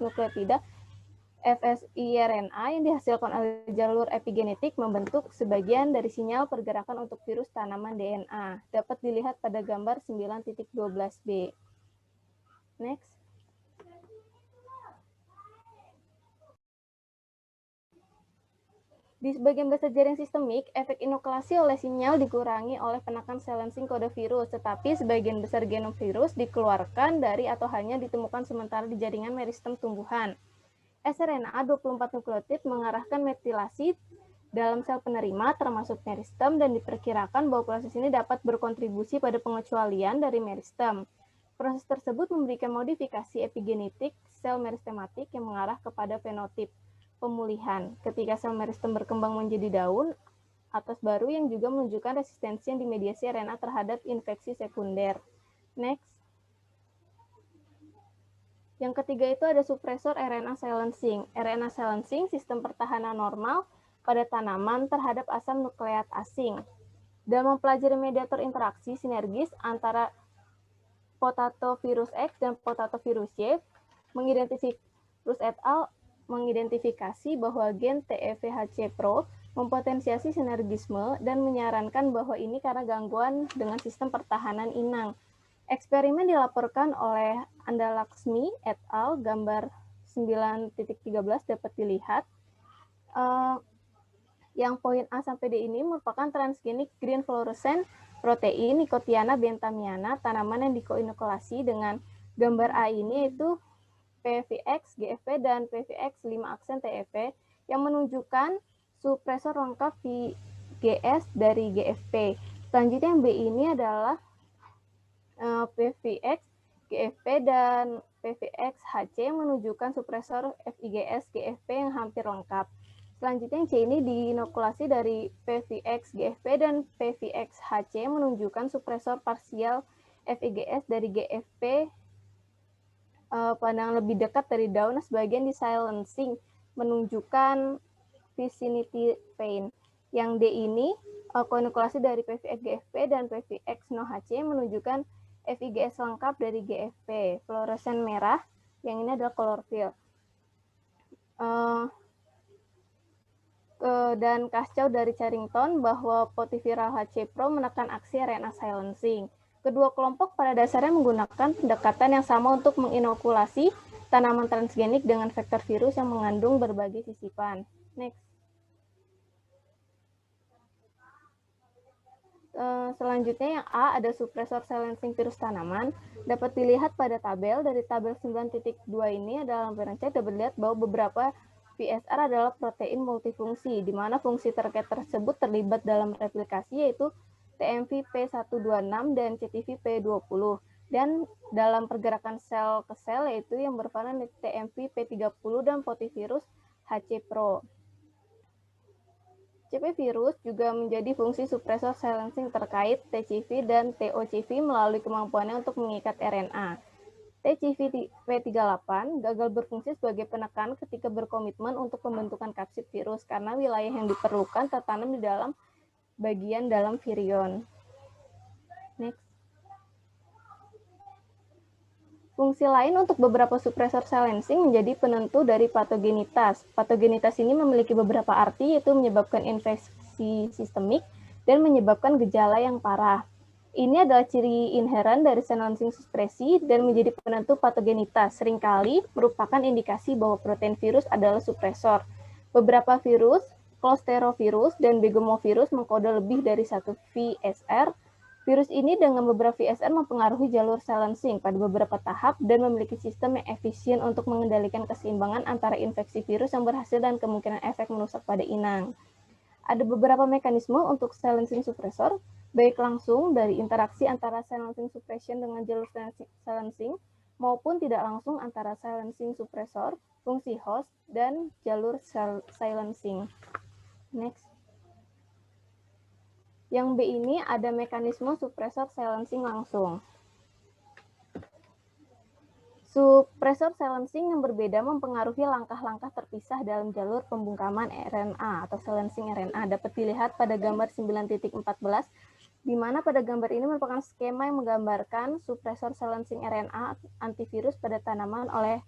nukleotida fsiRNA yang dihasilkan oleh jalur epigenetik membentuk sebagian dari sinyal pergerakan untuk virus tanaman DNA. Dapat dilihat pada gambar 9.12b. Next. Di sebagian besar jaring sistemik, efek inokulasi oleh sinyal dikurangi oleh penekan silencing kode virus, tetapi sebagian besar genom virus dikeluarkan dari atau hanya ditemukan sementara di jaringan meristem tumbuhan. sRNA 24 nukleotid mengarahkan metilasi dalam sel penerima termasuk meristem dan diperkirakan bahwa proses ini dapat berkontribusi pada pengecualian dari meristem. Proses tersebut memberikan modifikasi epigenetik sel meristematik yang mengarah kepada fenotip pemulihan. Ketika sel meristem berkembang menjadi daun atas baru yang juga menunjukkan resistensi yang dimediasi RNA terhadap infeksi sekunder. Next. Yang ketiga itu ada supresor RNA silencing. RNA silencing sistem pertahanan normal pada tanaman terhadap asam nukleat asing. Dalam mempelajari mediator interaksi sinergis antara potato virus X dan potato virus Y, Rus et al. Mengidentifikasi bahwa gen TEVHC-Pro mempotensiasi sinergisme, dan menyarankan bahwa ini karena gangguan dengan sistem pertahanan inang. Eksperimen dilaporkan oleh Andalaksmi et al. Gambar 9.13 dapat dilihat. Yang poin A sampai D ini merupakan transgenik green fluorescent protein Nicotiana bentamiana tanaman yang dikoinokulasi dengan gambar A ini yaitu PVX, GFP, dan PVX 5 aksen TEP yang menunjukkan supresor lengkap VGS dari GFP. Selanjutnya yang B ini adalah PVX, GFP, dan PVX HC yang menunjukkan supresor FIGS GFP yang hampir lengkap. Selanjutnya yang C ini diinokulasi dari PVX, GFP, dan PVX HC yang menunjukkan supresor parsial FIGS dari GFP pandangan lebih dekat dari daun, sebagian di silencing menunjukkan vicinity pain. Yang D ini koinokulasi dari PVX GFP dan PVX no HC menunjukkan FIGS lengkap dari GFP, fluoresen merah, yang ini adalah klorofil. Dan Kascau dari Carrington bahwa potiviral HC Pro menekan aksi RNA silencing. Kedua kelompok pada dasarnya menggunakan pendekatan yang sama untuk menginokulasi tanaman transgenik dengan vektor virus yang mengandung berbagai sisipan. Next. Selanjutnya yang A ada supresor silencing virus tanaman. Dapat dilihat pada tabel, dari tabel 9.2 ini adalah lampiran cek dapat dilihat bahwa beberapa VSR adalah protein multifungsi, di mana fungsi terkait tersebut terlibat dalam replikasi yaitu TMV P126 dan CTV P20. Dan dalam pergerakan sel ke sel yaitu yang berperan di TMV P30 dan potivirus HC Pro. CP virus juga menjadi fungsi supresor silencing terkait TCV dan TOCV melalui kemampuannya untuk mengikat RNA. TCV P38 gagal berfungsi sebagai penekan ketika berkomitmen untuk pembentukan kapsid virus karena wilayah yang diperlukan tertanam di dalam bagian dalam virion. Next. Fungsi lain untuk beberapa supresor silencing menjadi penentu dari patogenitas. Patogenitas ini memiliki beberapa arti, yaitu menyebabkan infeksi sistemik dan menyebabkan gejala yang parah. Ini adalah ciri inheren dari silencing supresi dan menjadi penentu patogenitas. Seringkali merupakan indikasi bahwa protein virus adalah supresor. Beberapa virus, Clostridivirus dan Begomovirus mengkode lebih dari satu VSR. Virus ini dengan beberapa VSR mempengaruhi jalur silencing pada beberapa tahap dan memiliki sistem yang efisien untuk mengendalikan keseimbangan antara infeksi virus yang berhasil dan kemungkinan efek merusak pada inang. Ada beberapa mekanisme untuk silencing suppressor, baik langsung dari interaksi antara silencing suppression dengan jalur silencing, maupun tidak langsung antara silencing suppressor, fungsi host, dan jalur silencing. Next. Yang B ini ada mekanisme suppressor silencing langsung. Suppressor silencing yang berbeda mempengaruhi langkah-langkah terpisah dalam jalur pembungkaman RNA atau silencing RNA. Dapat dilihat pada gambar 9.14, di mana pada gambar ini merupakan skema yang menggambarkan suppressor silencing RNA antivirus pada tanaman oleh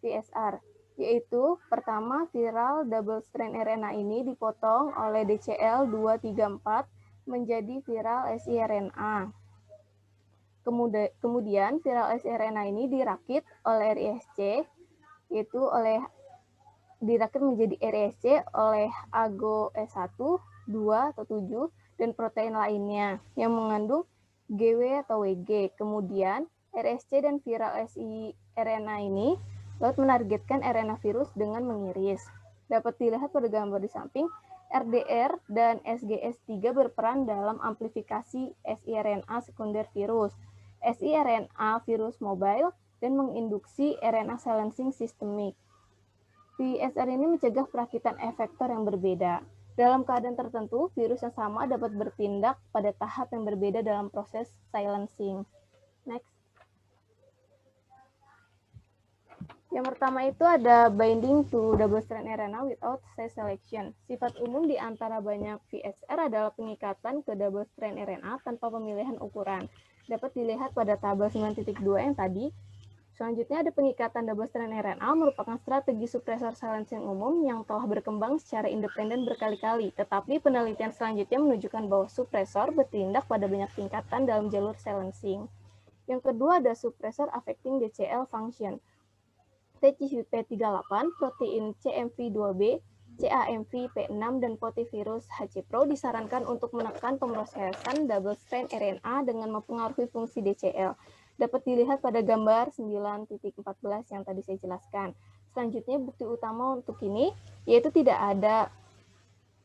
VSR, yaitu pertama viral double strand RNA ini dipotong oleh DCL 234 menjadi viral siRNA. Kemudian viral siRNA ini dirakit oleh RISC, yaitu dirakit menjadi RISC oleh AGO-S1, 2 atau 7, dan protein lainnya yang mengandung GW atau WG. Kemudian RSC dan viral siRNA ini dapat menargetkan RNA virus dengan mengiris. Dapat dilihat pada gambar di samping, RDR dan SGS3 berperan dalam amplifikasi siRNA sekunder virus, siRNA virus mobile, dan menginduksi RNA silencing sistemik. VSR ini mencegah perakitan efektor yang berbeda. Dalam keadaan tertentu, virus yang sama dapat bertindak pada tahap yang berbeda dalam proses silencing. Next. Yang pertama itu ada binding to double strand RNA without size selection. Sifat umum di antara banyak VSR adalah pengikatan ke double strand RNA tanpa pemilihan ukuran. Dapat dilihat pada tabel 9.2 yang tadi. Selanjutnya ada pengikatan double strand RNA merupakan strategi supresor silencing umum yang telah berkembang secara independen berkali-kali, tetapi penelitian selanjutnya menunjukkan bahwa supresor bertindak pada banyak tingkatan dalam jalur silencing. Yang kedua ada supresor affecting DCL function. TCP38, protein CMV2B, CAMV-P6, dan potivirus HCPro disarankan untuk menekan pemrosesan double strand RNA dengan mempengaruhi fungsi DCL. Dapat dilihat pada gambar 9.14 yang tadi saya jelaskan. Selanjutnya bukti utama untuk ini yaitu tidak ada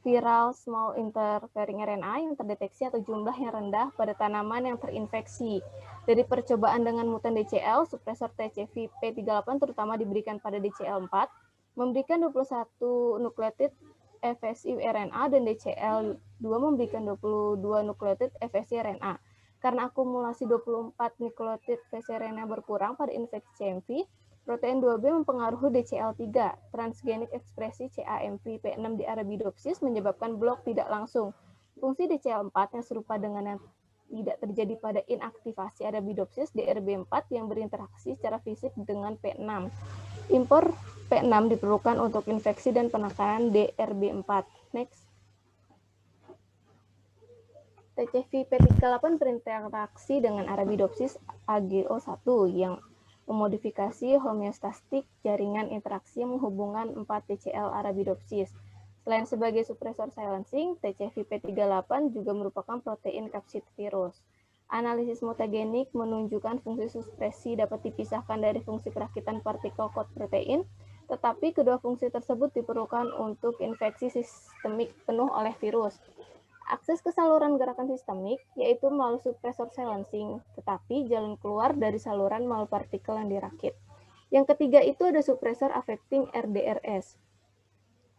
viral small interfering RNA yang terdeteksi atau jumlah yang rendah pada tanaman yang terinfeksi. Dari percobaan dengan mutan DCL, supresor TCV-P38 terutama diberikan pada DCL4, memberikan 21 nukleotid FSI RNA dan DCL2 memberikan 22 nukleotid FSI RNA. Karena akumulasi 24 nukleotid FSI RNA berkurang pada infeksi CMV, protein 2B mempengaruhi DCL3. Transgenik ekspresi CAMV-P6 di Arabidopsis menyebabkan blok tidak langsung. Fungsi DCL4 yang serupa dengan yang tidak terjadi pada inaktivasi Arabidopsis DRB4 yang berinteraksi secara fisik dengan P6. Impor P6 diperlukan untuk infeksi dan penekanan DRB4. Next. TCV-P38 berinteraksi dengan Arabidopsis AGO1 yang memodifikasi homeostatik jaringan interaksi yang menghubungkan 4 TCL Arabidopsis. Selain sebagai supresor silencing, TCV-P38 juga merupakan protein kapsid virus. Analisis mutagenik menunjukkan fungsi supresi dapat dipisahkan dari fungsi perakitan partikel kod protein, tetapi kedua fungsi tersebut diperlukan untuk infeksi sistemik penuh oleh virus. Akses ke saluran gerakan sistemik yaitu melalui supresor silencing, tetapi jalan keluar dari saluran melalui partikel yang dirakit. Yang ketiga itu ada supresor affecting RDRS.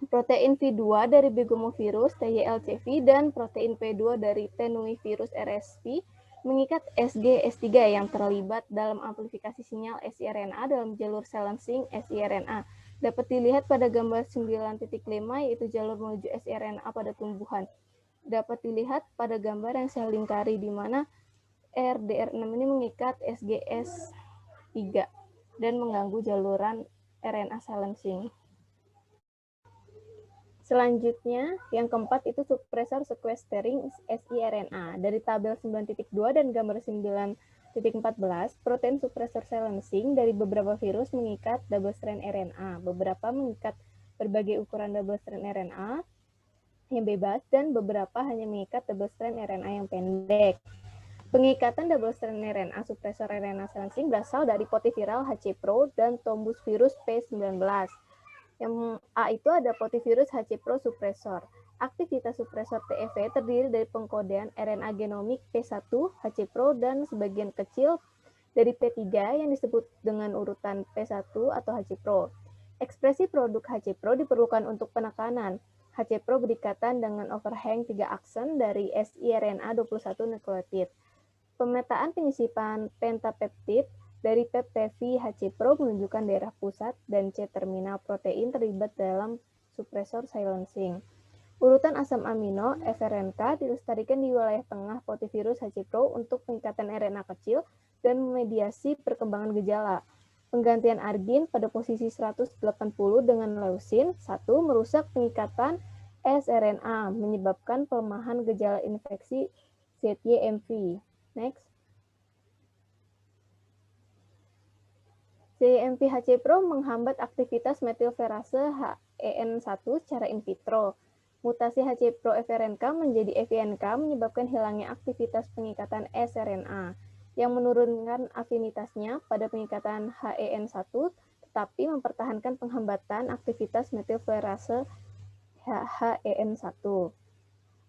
Protein V2 dari begomovirus TYLCV dan protein P2 dari tenuivirus RSV mengikat SG-S3 yang terlibat dalam amplifikasi sinyal siRNA dalam jalur silencing siRNA. Dapat dilihat pada gambar 9.5 yaitu jalur menuju siRNA pada tumbuhan. Dapat dilihat pada gambar yang saya lingkari di mana RDR6 ini mengikat SGS3 dan mengganggu jaluran RNA silencing. Selanjutnya, yang keempat itu supresor sequestering siRNA. Dari tabel 9.2 dan gambar 9.14, protein supresor silencing dari beberapa virus mengikat double strand RNA. Beberapa mengikat berbagai ukuran double strand RNA yang bebas, dan beberapa hanya mengikat double strand RNA yang pendek. Pengikatan double strand RNA supresor RNA silencing berasal dari potiviral HCPro dan tombus virus P19. Yang A itu ada potivirus HCPro supresor. Aktivitas supresor TEV terdiri dari pengkodean RNA genomik P1, HCPro, dan sebagian kecil dari P3 yang disebut dengan urutan P1 atau HCPro. Ekspresi produk HCPro diperlukan untuk penekanan. HCPro berikatan dengan overhang 3 aksen dari siRNA 21 nukleotid. Pemetaan penyisipan pentapeptid dari PEP-TEV HCPro menunjukkan daerah pusat dan C-terminal protein terlibat dalam supresor silencing. Urutan asam amino FRNK dilestarikan di wilayah tengah potivirus HCPro untuk pengikatan RNA kecil dan memediasi perkembangan gejala. Penggantian argin pada posisi 180 dengan leusin 1 merusak pengikatan sRNA, menyebabkan pelemahan gejala infeksi ZYMV. Next. ZYMV-HCPro menghambat aktivitas metilferase HEN1 secara in vitro. Mutasi HCPro FRNK menjadi FINK menyebabkan hilangnya aktivitas pengikatan sRNA yang menurunkan afinitasnya pada pengikatan HEN1 tetapi mempertahankan penghambatan aktivitas metilferase HEN1.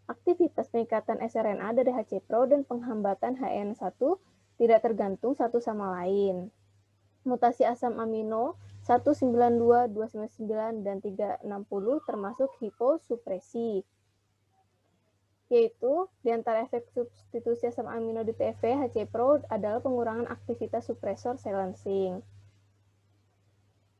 Aktivitas pengikatan sRNA dari HCPro dan penghambatan HEN1 tidak tergantung satu sama lain. Mutasi asam amino 192, 299, dan 360 termasuk hiposupresi. Yaitu, di antara efek substitusi asam amino di PFP, HCPro adalah pengurangan aktivitas supresor silencing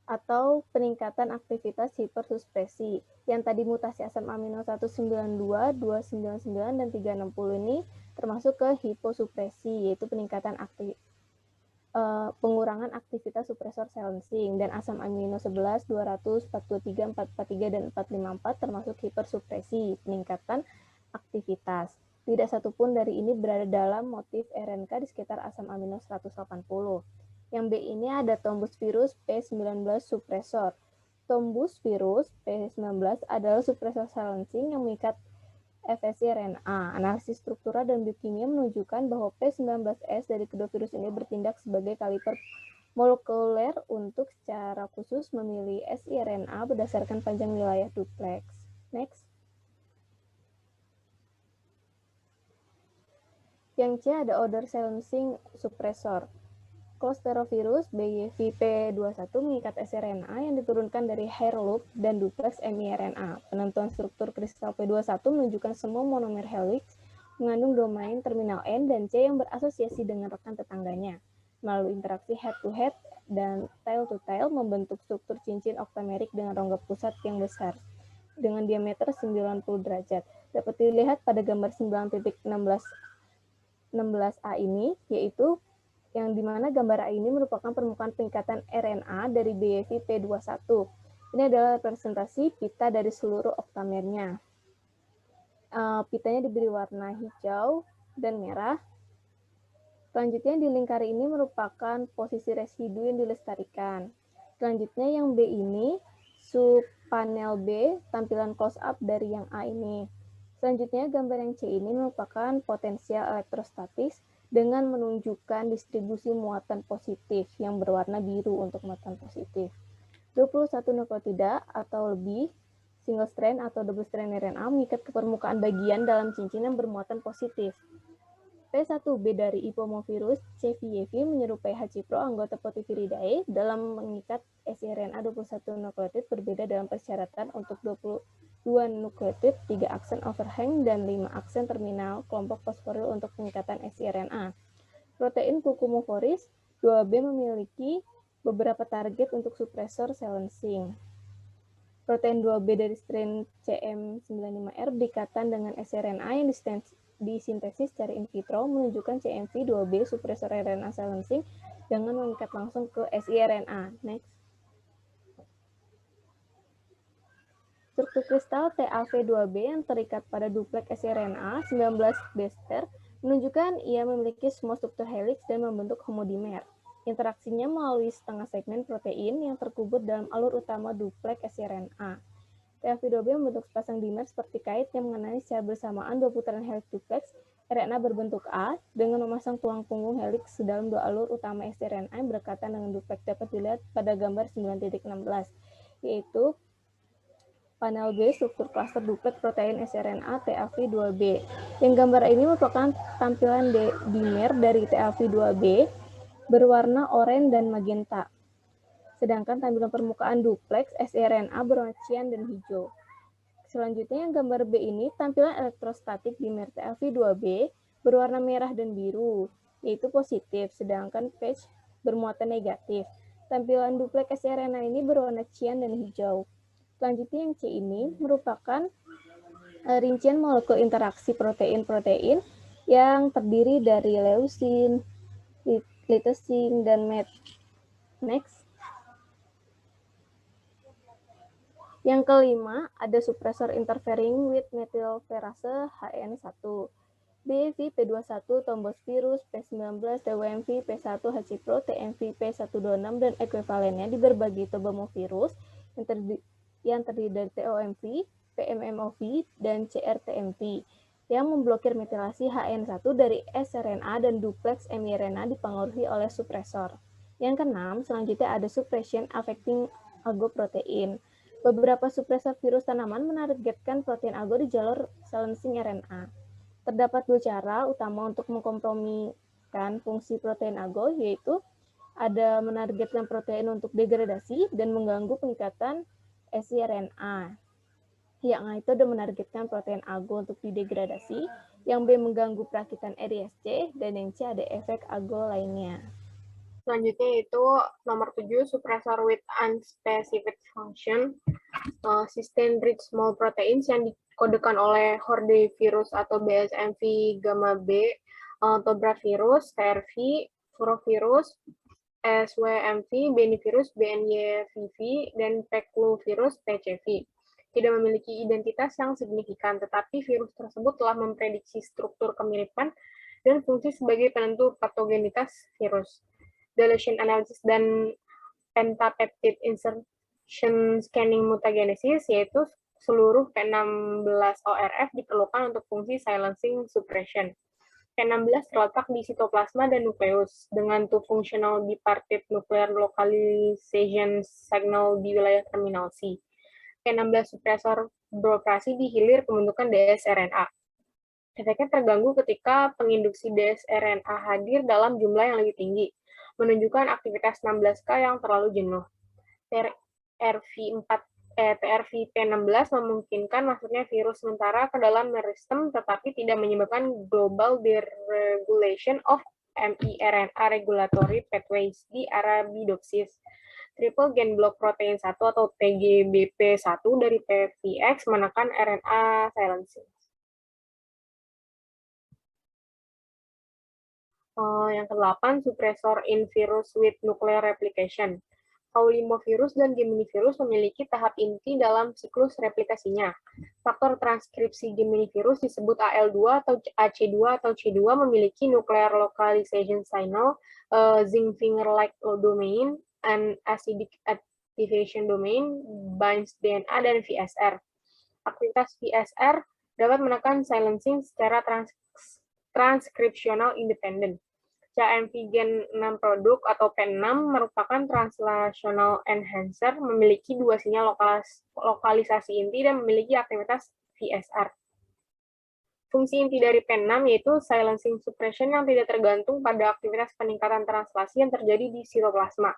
atau peningkatan aktivitas hipersupresi. Yang tadi mutasi asam amino 192, 299, dan 360 ini termasuk ke hiposupresi, yaitu peningkatan aktivitas pengurangan aktivitas supresor silencing, dan asam amino 11, 200, 423, 443, dan 454 termasuk hipersupresi, peningkatan aktivitas. Tidak satupun dari ini berada dalam motif RNK di sekitar asam amino 180. Yang B ini ada tombus virus P19 supresor. Tombus virus P19 adalah supresor silencing yang mengikat FSI RNA. Analisis struktural dan biokimia menunjukkan bahwa P19S dari kedua virus ini bertindak sebagai kaliper molekuler untuk secara khusus memilih siRNA berdasarkan panjang wilayah duplex. Next. Yang C ada odor silencing suppressor. Clostridivirus BYVP21 mengikat siRNA yang diturunkan dari hair loop dan duplex miRNA. Penentuan struktur kristal P21 menunjukkan semua monomer helix mengandung domain terminal N dan C yang berasosiasi dengan rekan tetangganya. Melalui interaksi head-to-head dan tail-to-tail membentuk struktur cincin oktamerik dengan rongga pusat yang besar dengan diameter 90 derajat. Dapat dilihat pada gambar 9.16a ini, yaitu yang dimana gambar A ini merupakan permukaan pengikatan RNA dari BYVP21. Ini adalah representasi pita dari seluruh oktamernya. Pitanya diberi warna hijau dan merah. Selanjutnya di lingkari ini merupakan posisi residu yang dilestarikan. Selanjutnya yang B ini, subpanel B, tampilan close up dari yang A ini. Selanjutnya gambar yang C ini merupakan potensial elektrostatis dengan menunjukkan distribusi muatan positif yang berwarna biru untuk muatan positif. 21 nukleotida atau lebih single strand atau double strand RNA mengikat ke permukaan bagian dalam cincin yang bermuatan positif. P1B dari ipomovirus CVEV menyerupai H-Cipro anggota Potiviridae dalam mengikat siRNA 21 nukleotid berbeda dalam persyaratan untuk 22 nukleotid, 3 aksen overhang, dan 5 aksen terminal kelompok fosforil untuk pengikatan siRNA. Protein Cucumophorus 2B memiliki beberapa target untuk supresor silencing. Protein 2B dari strain CM95R berikatan dengan siRNA yang disintesis secara in vitro menunjukkan CMV2B supresor RNA silencing dengan mengikat langsung ke siRNA. Next. Struktur kristal TAV2B yang terikat pada duplex siRNA 19 bester menunjukkan ia memiliki semua struktur helix dan membentuk homodimer. Interaksinya melalui setengah segmen protein yang terkubur dalam alur utama duplex siRNA. TAV2B membentuk sepasang dimer seperti kait yang mengenai secara bersamaan dua putaran helix duplex RNA berbentuk A dengan memasang tulang punggung helix dalam dua alur utama siRNA yang berdekatan dengan duplex. Dapat dilihat pada gambar 9.16, yaitu panel B struktur klaster duplex protein siRNA TAV2B. Yang gambar ini merupakan tampilan dimer dari TAV2B berwarna oranye dan magenta. Sedangkan tampilan permukaan duplex siRNA berwarna cyan dan hijau. Selanjutnya yang gambar B ini tampilan elektrostatik dimer TAV2B berwarna merah dan biru, yaitu positif, sedangkan patch bermuatan negatif. Tampilan duplex siRNA ini berwarna cyan dan hijau. Selanjutnya yang C ini merupakan rincian molekul interaksi protein-protein yang terdiri dari leucin, litesin, dan MET. Next. Yang kelima, ada supresor interfering with methylferase HN1. BV P21, tombos virus, P19, TWMV, P1, H-Cipro, TMV, P126, dan ekuivalennya di berbagai tobamovirus yang terdiri dari TOMV, PMMOV, dan CRTMV yang memblokir metilasi HN1 dari sRNA dan duplex miRNA dipengaruhi oleh supresor. Yang keenam, selanjutnya ada suppression affecting algoprotein. Beberapa supresor virus tanaman menargetkan protein algo di jalur silencing RNA. Terdapat dua cara utama untuk mengkompromikan fungsi protein algo, yaitu ada menargetkan protein untuk degradasi dan mengganggu pengikatan siRNA. Yang A itu ada menargetkan protein algo untuk didegradasi, yang B mengganggu perakitan RISC, dan yang C ada efek algo lainnya. Selanjutnya itu nomor 7, suppressor with unspecific function, sustained rich small proteins yang dikodekan oleh horde virus atau BSMV gamma B, tobravirus, TRV, furovirus, SWMV, Benivirus, BNYVV, dan Pekluvirus, PCV. Tidak memiliki identitas yang signifikan, tetapi virus tersebut telah memprediksi struktur kemiripan dan fungsi sebagai penentu patogenitas virus. Deletion analysis dan pentapeptide insertion scanning mutagenesis, yaitu seluruh P16ORF diperlukan untuk fungsi silencing suppression. P16 terletak di sitoplasma dan nukleus dengan two functional bipartite nuclear localization signal di wilayah terminal C. P16 suppressor beroperasi di hilir pembentukan dsRNA. Efeknya terganggu ketika penginduksi dsRNA hadir dalam jumlah yang lebih tinggi, menunjukkan aktivitas 16K yang terlalu jenuh. TRV-P16 memungkinkan masuknya virus sementara ke dalam meristem tetapi tidak menyebabkan global deregulation of miRNA regulatory pathways di Arabidopsis. Triple Gain Block Protein 1 atau TGBP1 dari PVX menekan RNA silencing. Yang ke-8, suppressor in virus with nuclear replication. Paulimovirus dan Geminivirus memiliki tahap inti dalam siklus replikasinya. Faktor transkripsi Geminivirus disebut AL2 atau AC2 atau C2 memiliki nuclear localization signal, zinc finger-like domain, and acidic activation domain, binds DNA, dan VSR. Aktivitas VSR dapat menekan silencing secara transkripsional independen. CMV gen 6 produk atau P6 merupakan translational enhancer, memiliki dua sinyal lokalisasi inti dan memiliki aktivitas VSR. Fungsi inti dari P6 yaitu silencing suppression yang tidak tergantung pada aktivitas peningkatan translasi yang terjadi di sitoplasma.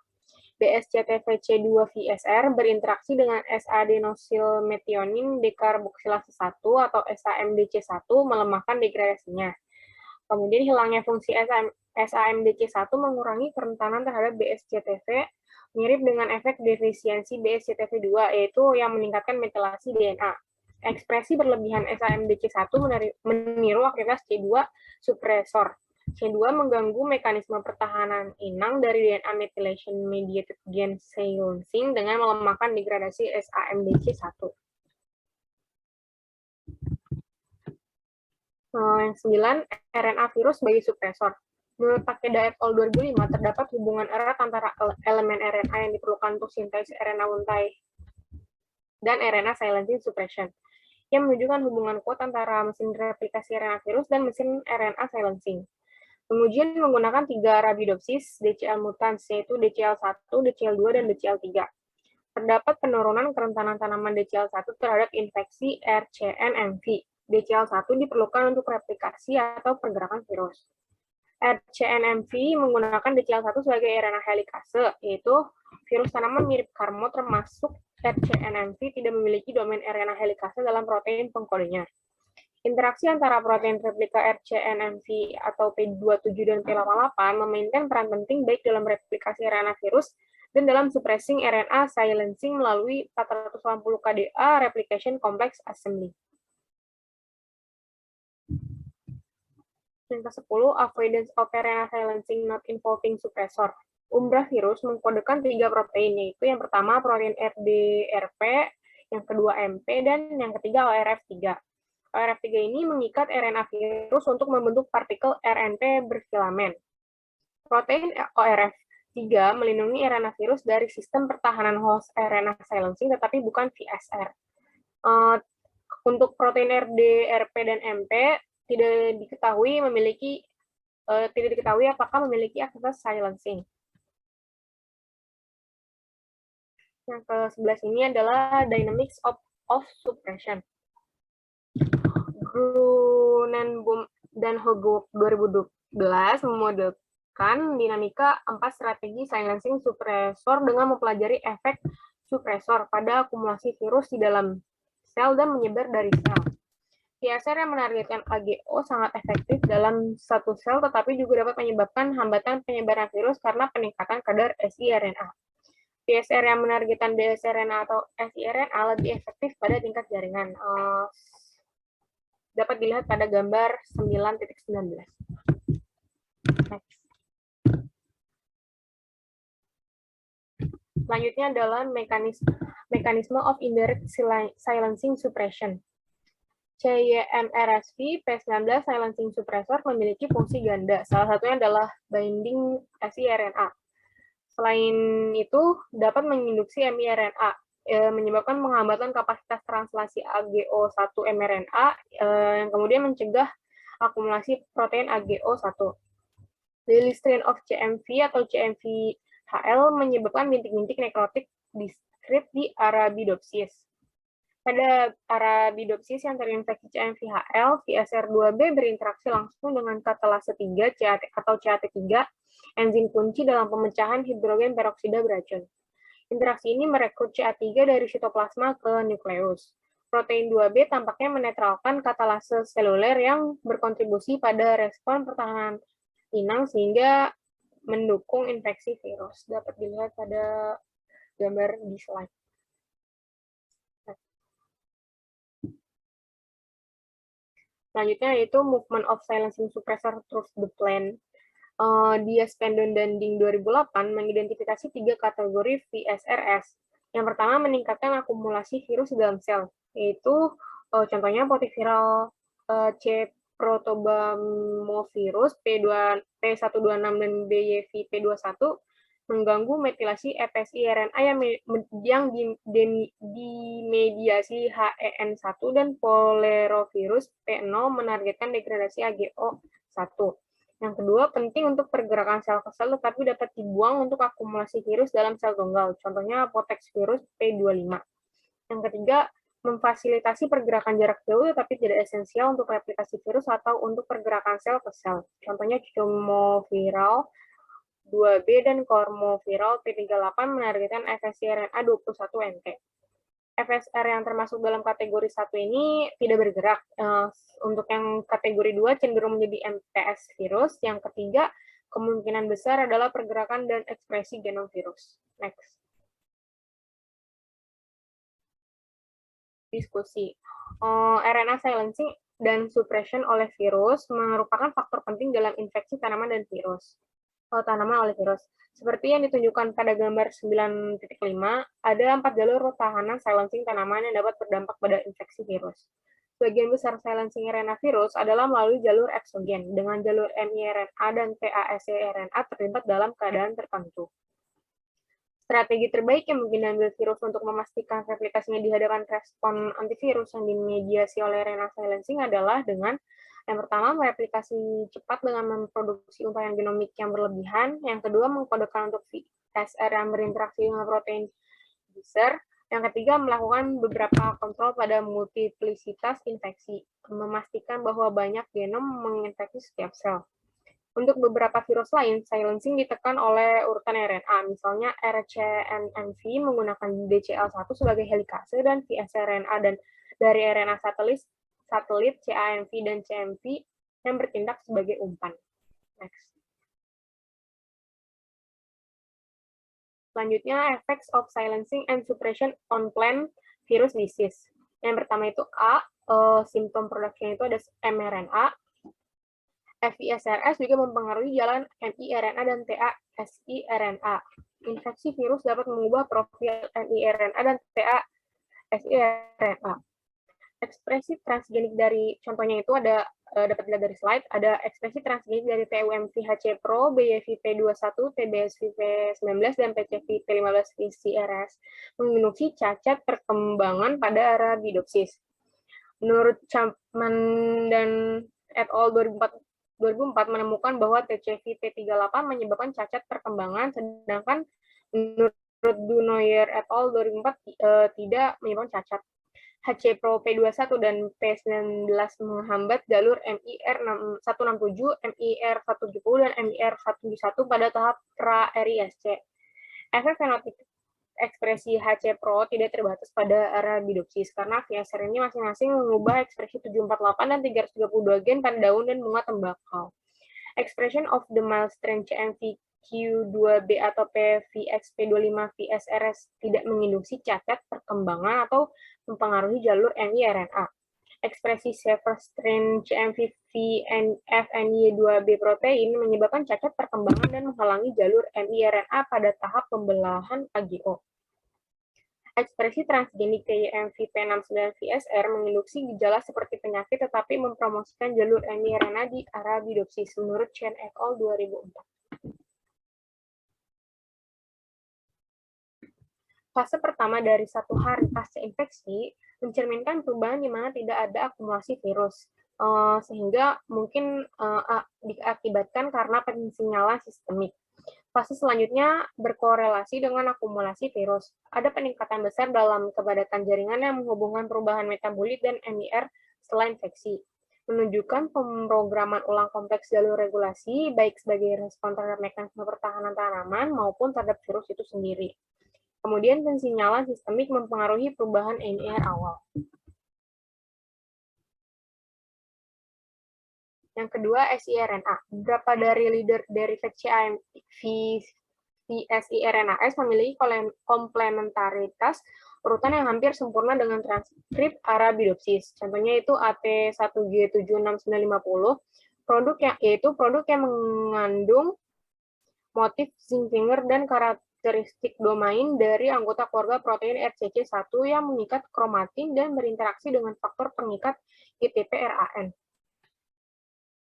BSCTVC2-VSR berinteraksi dengan S-adenosilmetionin dekarboksilase 1 atau SAMDC1 melemahkan degradasinya. Kemudian hilangnya fungsi SAMDC1 mengurangi kerentanan terhadap BSCTV, mirip dengan efek defisiensi BSCTV2, yaitu yang meningkatkan metilasi DNA. Ekspresi berlebihan SAMDC1 meniru aktivitas C2 suppressor. C2 mengganggu mekanisme pertahanan inang dari DNA methylation mediated gain silencing dengan melemahkan degradasi SAMDC1. Yang 9, RNA virus sebagai suppressor. Menurut Takeda et al. 2005, terdapat hubungan erat antara elemen RNA yang diperlukan untuk sintesis RNA untai dan RNA silencing suppression, yang menunjukkan hubungan kuat antara mesin replikasi RNA virus dan mesin RNA silencing. Pengujian menggunakan 3 Arabidopsis DCL mutans, yaitu DCL1, DCL2, dan DCL3. Terdapat penurunan kerentanan tanaman DCL1 terhadap infeksi RCNMV. DCL1 diperlukan untuk replikasi atau pergerakan virus. RCNMV menggunakan DCL1 sebagai RNA helikase, yaitu virus tanaman mirip karmo termasuk RCNMV tidak memiliki domain RNA helikase dalam protein pengkodenya. Interaksi antara protein replika RCNMV atau P27 dan P88 memainkan peran penting baik dalam replikasi RNA virus dan dalam suppressing RNA silencing melalui 480 kDa replication complex assembly. Yang ke-10, avoidance of RNA silencing not involving suppressor. Umbra virus mengkodekan 3 protein, yaitu yang pertama protein RDRP, yang kedua MP, dan yang ketiga ORF3. ORF3 ini mengikat RNA virus untuk membentuk partikel RNP berfilamen. Protein ORF3 melindungi RNA virus dari sistem pertahanan host RNA silencing, tetapi bukan VSR. Untuk protein RDRP dan MP, tidak diketahui apakah memiliki aktivitas silencing. Yang ke-11 ini adalah dynamics of suppression. Grunenboom dan Hogewood 2012 memodelkan dinamika 4 strategi silencing suppressor dengan mempelajari efek suppressor pada akumulasi virus di dalam sel dan menyebar dari sel. VSR yang menargetkan AGO sangat efektif dalam satu sel, tetapi juga dapat menyebabkan hambatan penyebaran virus karena peningkatan kadar siRNA. VSR yang menargetkan dsRNA atau siRNA lebih efektif pada tingkat jaringan. Dapat dilihat pada gambar 9.19. Next. Selanjutnya adalah mekanisme of indirect silencing suppression. CYMRSV P19 silencing suppressor memiliki fungsi ganda. Salah satunya adalah binding siRNA. Selain itu, dapat menginduksi miRNA, menyebabkan penghambatan kapasitas translasi AGO1 mRNA, yang kemudian mencegah akumulasi protein AGO1. Daily strain of CMV atau CMV-HL menyebabkan bintik-bintik nekrotik diskrit di Arabidopsis. Pada Arabidopsis yang terinfeksi CMV-HL, VSR2B berinteraksi langsung dengan katalase 3 atau CAT3, enzim kunci dalam pemecahan hidrogen peroksida beracun. Interaksi ini merekrut CA3 dari sitoplasma ke nukleus. Protein 2B tampaknya menetralkan katalase seluler yang berkontribusi pada respon pertahanan inang sehingga mendukung infeksi virus. Dapat dilihat pada gambar di slide. Selanjutnya yaitu movement of silencing suppressor through the plant. Diaz, Pendon, dan Ding 2008 mengidentifikasi 3 kategori VSRS. Yang pertama, meningkatkan akumulasi virus dalam sel, yaitu contohnya potiviral C. protobamovirus P126 dan BYV P21 mengganggu metilasi FSI RNA yang dimediasi HEN1 dan polerovirus P0 menargetkan degradasi AGO1. Yang kedua, penting untuk pergerakan sel ke sel tetapi dapat dibuang untuk akumulasi virus dalam sel tunggal, contohnya Potex virus P25. Yang ketiga, memfasilitasi pergerakan jarak jauh tetapi tidak esensial untuk replikasi virus atau untuk pergerakan sel ke sel, contohnya Cumoviral 2B dan Cormoviral P38 menargetkan FSI RNA 21 nt. FSR yang termasuk dalam kategori 1 ini tidak bergerak. Untuk yang kategori 2 cenderung menjadi MPS virus. Yang ketiga, kemungkinan besar adalah pergerakan dan ekspresi genom virus. Next. Diskusi. RNA silencing dan suppression oleh virus merupakan faktor penting dalam infeksi tanaman dan virus. Tanaman oleh virus. Seperti yang ditunjukkan pada gambar 9.5, ada 4 jalur tahanan silencing tanaman yang dapat berdampak pada infeksi virus. Sebagian besar silencing RNA virus adalah melalui jalur eksogen, dengan jalur miRNA dan PASC-RNA terlibat dalam keadaan tertentu. Strategi terbaik yang mungkin diambil virus untuk memastikan replikasinya di hadapan respon antivirus yang dimediasi oleh RNA silencing adalah dengan yang pertama, mereplikasi cepat dengan memproduksi untayan genomik yang berlebihan. Yang kedua, mengkodekan untuk VSR yang berinteraksi dengan protein user. Yang ketiga, melakukan beberapa kontrol pada multiplisitas infeksi, memastikan bahwa banyak genom menginfeksi setiap sel. Untuk beberapa virus lain, silencing ditekan oleh urutan RNA, misalnya RCNMV menggunakan DCL1 sebagai helikase dan VSRNA dan dari RNA satelit CAMV dan CMV yang bertindak sebagai umpan. Next. Selanjutnya, effects of silencing and suppression on plant virus disease. Yang pertama itu A, simptom production itu ada mRNA. FISRS juga mempengaruhi jalan miRNA dan TASI-RNA. Infeksi virus dapat mengubah profil miRNA dan TASI-RNA. Ekspresi transgenik dari, contohnya itu ada, dapat dilihat dari slide, ada ekspresi transgenik dari TUMV-HC-Pro, BYV-P21, TBSV-P19, dan PCV-P15-VCRS, menginduksi cacat perkembangan pada Arabidopsis. Menurut Chapman dan et al. 2004 menemukan bahwa TCV-P38 menyebabkan cacat perkembangan, sedangkan menurut Dunoyer et al. 2004 tidak menyebabkan cacat. HC-Pro P21 dan P19 menghambat jalur MIR167, MIR170, dan MIR171 pada tahap pra-RISC. Efek fenotip ekspresi HC-Pro tidak terbatas pada Arabidopsis, karena VSR ini masing-masing mengubah ekspresi 748 dan 332 gen pada daun dan bunga tembakau. Expression of the mild strain CMV-Q2B atau PVXP25-VSRS tidak menginduksi cacat perkembangan atau mempengaruhi jalur miRNA. Ekspresi server strain CMV-FNY2B protein menyebabkan cacat perkembangan dan menghalangi jalur miRNA pada tahap pembelahan AGO. Ekspresi transgenik TYMV-P69VSR menginduksi gejala seperti penyakit tetapi mempromosikan jalur miRNA di Arabidopsis menurut Chen et al. 2004. Fase pertama dari 1 hari pasca infeksi mencerminkan perubahan di mana tidak ada akumulasi virus, sehingga mungkin diakibatkan karena pensinyalan sistemik. Fase selanjutnya berkorelasi dengan akumulasi virus. Ada peningkatan besar dalam kepadatan jaringan yang menghubungkan perubahan metabolit dan MIR setelah infeksi, menunjukkan pemrograman ulang kompleks jalur regulasi, baik sebagai respon terhadap mekanisme pertahanan tanaman maupun terhadap virus itu sendiri. Kemudian pensinyalan sistemik mempengaruhi perubahan MIR awal. Yang kedua, siRNA. Beberapa dari leader derivat VSIRNAs memiliki komplementaritas urutan yang hampir sempurna dengan transkrip Arabidopsis. Contohnya itu AT1G76950, produk yang mengandung motif zinc finger dan karakteristik domain dari anggota keluarga protein RCC1 yang mengikat kromatin dan berinteraksi dengan faktor pengikat ITP-RAN.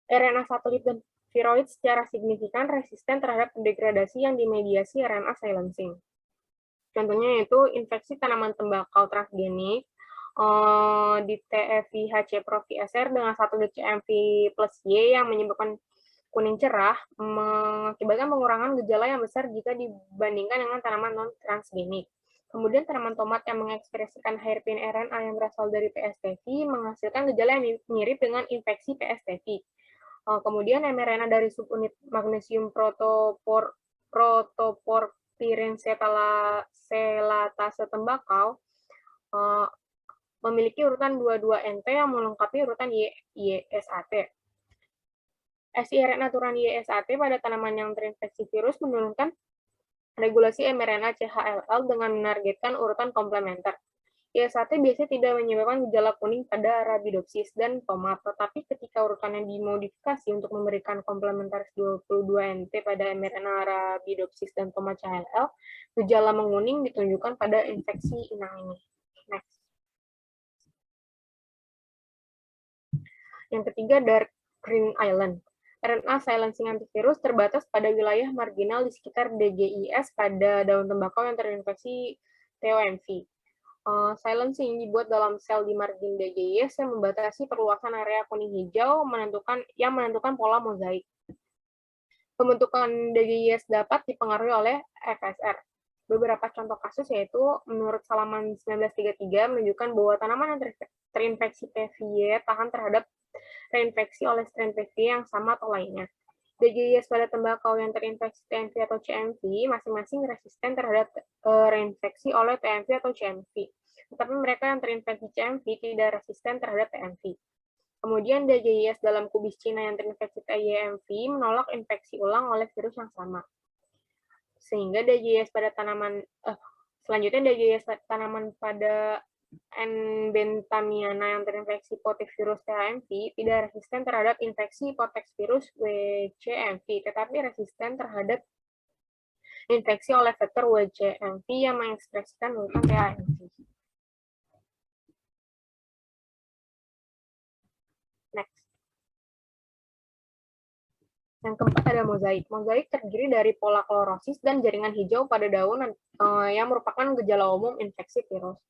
RNA satelit dan viroid secara signifikan resisten terhadap degradasi yang dimediasi RNA silencing. Contohnya yaitu infeksi tanaman tembakau transgenik di TFVHC-Pro-VSR dengan 1 CMV plus Y yang menyebabkan kuning cerah, mengakibatkan pengurangan gejala yang besar jika dibandingkan dengan tanaman non-transgenik. Kemudian tanaman tomat yang mengekspresikan hairpin RNA yang berasal dari PSTV menghasilkan gejala yang mirip dengan infeksi PSTV. Kemudian mRNA dari subunit magnesium protoporfirin selatase tembakau memiliki urutan 22NT yang melengkapi urutan YSAT. siRNA turunan YSAT pada tanaman yang terinfeksi virus menurunkan regulasi mRNA CHLL dengan menargetkan urutan komplementer. YSAT biasanya tidak menyebabkan gejala kuning pada Arabidopsis dan tomat, tetapi ketika urutannya dimodifikasi untuk memberikan komplementaris 22NT pada mRNA Arabidopsis dan tomat CHLL, gejala menguning ditunjukkan pada infeksi inang ini. Next. Yang ketiga, Dark Green Island. RNA silencing antivirus terbatas pada wilayah marginal di sekitar DGIS pada daun tembakau yang terinfeksi TOMV. Silencing dibuat dalam sel di margin DGIS yang membatasi perluasan area kuning hijau yang menentukan pola mozaik. Pembentukan DGIS dapat dipengaruhi oleh FSR. Beberapa contoh kasus yaitu menurut Salaman 1933 menunjukkan bahwa tanaman yang terinfeksi PVY tahan terhadap reinfeksi oleh strain PVY yang sama atau lainnya. DGIS pada tembakau yang terinfeksi TMV atau CMV masing-masing resisten terhadap reinfeksi oleh TMV atau CMV. Tetapi mereka yang terinfeksi CMV tidak resisten terhadap TMV. Kemudian DGIS dalam kubis Cina yang terinfeksi TYMV menolak infeksi ulang oleh virus yang sama. Sehingga DGIS pada tanaman selanjutnya DGIS tanaman pada N-bentamiana yang terinfeksi potevirus THMV tidak resisten terhadap infeksi potevirus WCMV, tetapi resisten terhadap infeksi oleh vektor WCMV yang mengekspresikan urutan THMV. Next. Yang keempat ada mozaik. Mozaik terdiri dari pola klorosis dan jaringan hijau pada daun yang merupakan gejala umum infeksi virus.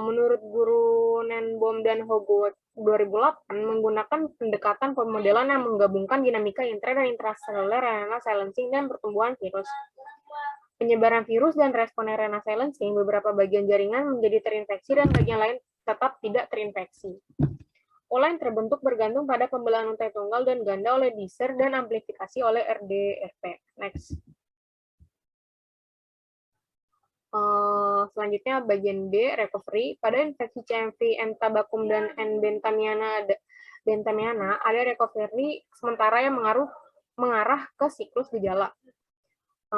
Menurut guru Nenbom dan Hogo 2008, menggunakan pendekatan pemodelan yang menggabungkan dinamika intra dan intraseluler RNA silencing dan pertumbuhan virus. Penyebaran virus dan respon RNA silencing, beberapa bagian jaringan menjadi terinfeksi dan bagian lain tetap tidak terinfeksi. Pola yang terbentuk bergantung pada pembelahan untai tunggal dan ganda oleh Dicer dan amplifikasi oleh RDRP. Next. Selanjutnya bagian B, recovery. Pada infeksi CMV, Entabacum, dan N-bentamiana ada recovery sementara yang mengarah ke siklus gejala,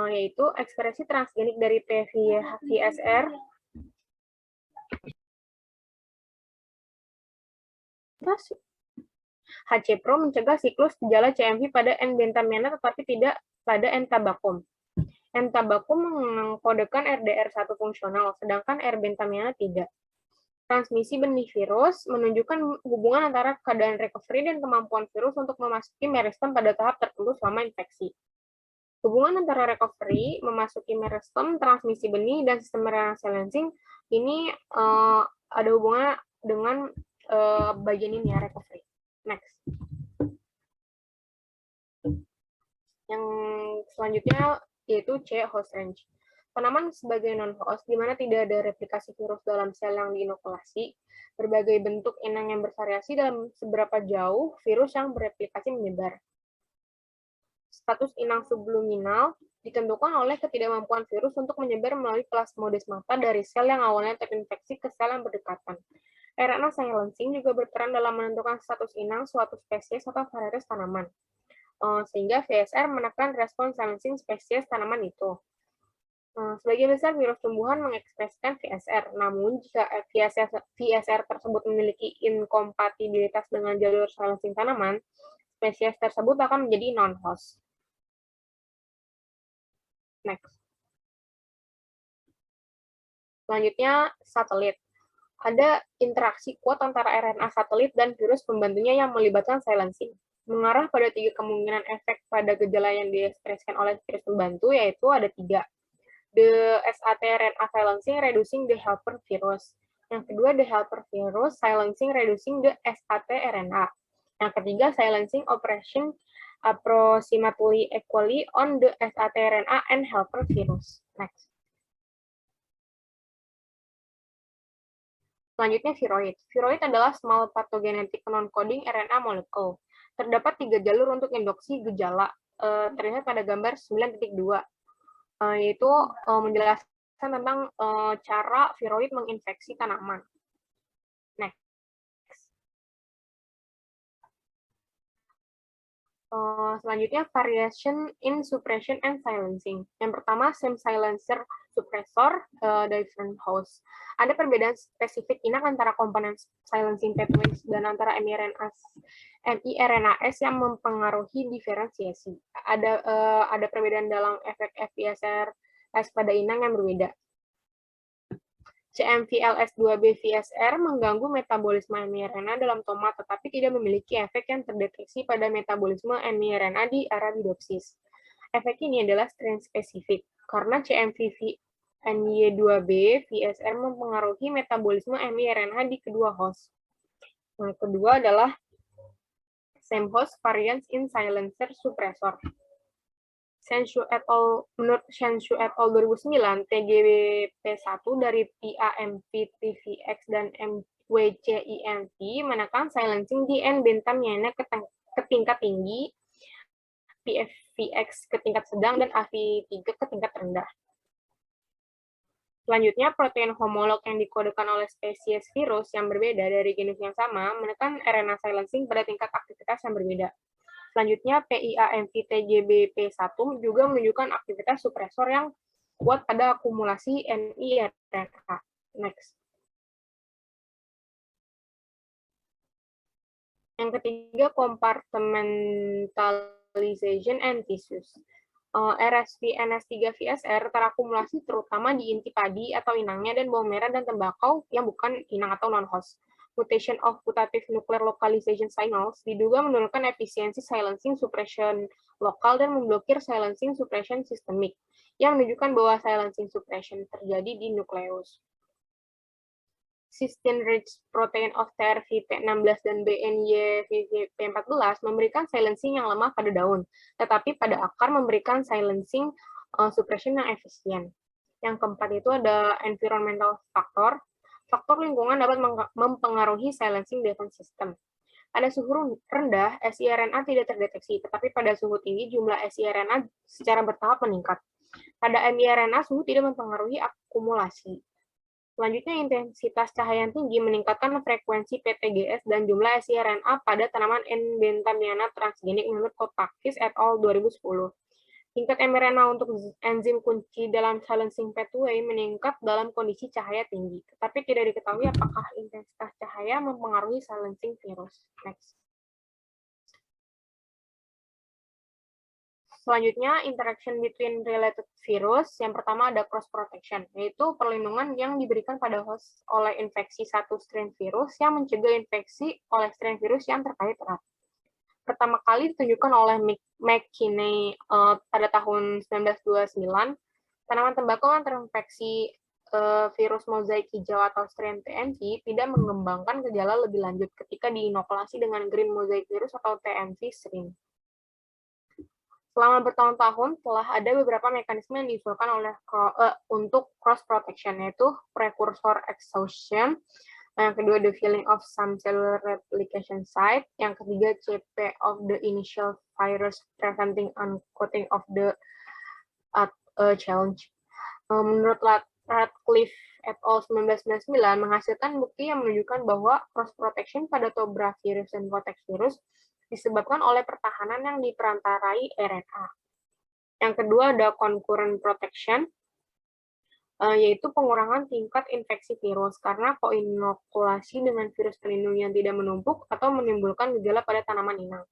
yaitu ekspresi transgenik dari TVSR HCpro mencegah siklus gejala CMV pada N-bentamiana tetapi tidak pada N-tabacum. N-tabacum mengkodekan RDR1 fungsional, sedangkan R-bentamiana tidak. Transmisi benih virus menunjukkan hubungan antara keadaan recovery dan kemampuan virus untuk memasuki meristem pada tahap tertentu selama infeksi. Hubungan antara recovery, memasuki meristem, transmisi benih, dan sistem RNA silencing ini ada hubungan dengan bagian ini ya, recovery. Next. Yang selanjutnya yaitu C, host range. Tanaman sebagai non-host, di mana tidak ada replikasi virus dalam sel yang diinokulasi, berbagai bentuk inang yang bervariasi dalam seberapa jauh virus yang bereplikasi menyebar. Status inang subluminal ditentukan oleh ketidakmampuan virus untuk menyebar melalui plasmodesmata dari sel yang awalnya terinfeksi ke sel yang berdekatan. RNA silencing juga berperan dalam menentukan status inang suatu spesies atau varietas tanaman, sehingga VSR menekan respons silencing spesies tanaman itu. Sebagian besar virus tumbuhan mengekspresikan VSR, namun jika VSR tersebut memiliki inkompatibilitas dengan jalur silencing tanaman, spesies tersebut akan menjadi non-host. Next. Selanjutnya, satelit. Ada interaksi kuat antara RNA satelit dan virus pembantunya yang melibatkan silencing. Mengarah pada 3 kemungkinan efek pada gejala yang diekspresikan oleh virus pembantu, yaitu ada 3. The sAT-RNA silencing reducing the helper virus. Yang kedua, the helper virus silencing reducing the sAT-RNA. Yang ketiga, silencing operation approximately equally on the sAT-RNA and helper virus. Next. Selanjutnya, viroid. Viroid adalah small pathogenetic non-coding RNA molecule. Terdapat 3 jalur untuk induksi gejala, terlihat pada gambar 9.2. Yaitu menjelaskan tentang cara viroid menginfeksi tanaman. Next. Selanjutnya, variation in suppression and silencing. Yang pertama, same silencer suppressor, different host. Ada perbedaan spesifik inang antara komponen silencing pathways dan antara miRNAs yang mempengaruhi diferensiasi. Ada perbedaan dalam efek FVSR-S pada inang yang berbeda. CMV-LS2B VSR mengganggu metabolisme miRNA dalam tomat, tetapi tidak memiliki efek yang terdeteksi pada metabolisme miRNA di Arabidopsis. Efek ini adalah strain spesifik, karena CMV-NY2B VSR mempengaruhi metabolisme miRNA di kedua host. Yang kedua adalah same host variants in silencer suppressor. Menurut Shenshu et al. 2009, TGBP1 dari PAMP-TVX dan MWCIMV menekan silencing di N-bentamiana ke tingkat tinggi, PFVX ke tingkat sedang, dan AV3 ke tingkat rendah. Selanjutnya, protein homolog yang dikodekan oleh spesies virus yang berbeda dari genus yang sama menekan RNA silencing pada tingkat aktivitas yang berbeda. Selanjutnya, PIAMV-TGBP1 juga menunjukkan aktivitas supresor yang kuat pada akumulasi miRNA. Next. Yang ketiga, compartmentalization and tissues. RSV-NS3-VSR terakumulasi terutama di inti padi atau inangnya dan bawang merah dan tembakau yang bukan inang atau non-host. Mutation of putative nuclear localization signals diduga menurunkan efisiensi silencing suppression lokal dan memblokir silencing suppression sistemik, yang menunjukkan bahwa silencing suppression terjadi di nukleus. Cysteine-rich protein of TRV-P16 dan BNY-VVP14 memberikan silencing yang lemah pada daun, tetapi pada akar memberikan silencing suppression yang efisien. Yang keempat itu ada environmental factor. Faktor lingkungan dapat mempengaruhi silencing defense system. Pada suhu rendah, siRNA tidak terdeteksi, tetapi pada suhu tinggi jumlah siRNA secara bertahap meningkat. Pada miRNA, suhu tidak mempengaruhi akumulasi. Selanjutnya, intensitas cahaya yang tinggi meningkatkan frekuensi PTGS dan jumlah siRNA pada tanaman N-bentamiana transgenik menurut Kotakis et al. 2010. Tingkat mRNA untuk enzim kunci dalam silencing pathway meningkat dalam kondisi cahaya tinggi, tetapi tidak diketahui apakah intensitas cahaya mempengaruhi silencing virus. Next. Selanjutnya, interaction between related virus. Yang pertama ada cross protection, yaitu perlindungan yang diberikan pada host oleh infeksi satu strain virus yang mencegah infeksi oleh strain virus yang terkait erat. Pertama kali ditunjukkan oleh McKinney pada tahun 1929, tanaman tembakau yang terinfeksi virus mozaik hijau atau strain TMV tidak mengembangkan gejala lebih lanjut ketika diinokulasi dengan green mosaic virus atau TMV strain. Selama bertahun-tahun telah ada beberapa mekanisme yang diusulkan untuk cross protection, yaitu precursor exhaustion, yang kedua the filling of some cellular replication site, yang ketiga CP of the initial virus preventing uncoating of the challenge. Menurut Radcliffe et al. 1999 menghasilkan bukti yang menunjukkan bahwa cross protection pada Tobra virus dan Vortex virus disebabkan oleh pertahanan yang diperantarai RNA. Yang kedua ada concurrent protection, yaitu pengurangan tingkat infeksi virus karena koinokulasi dengan virus pelindung yang tidak menumpuk atau menimbulkan gejala pada tanaman inang.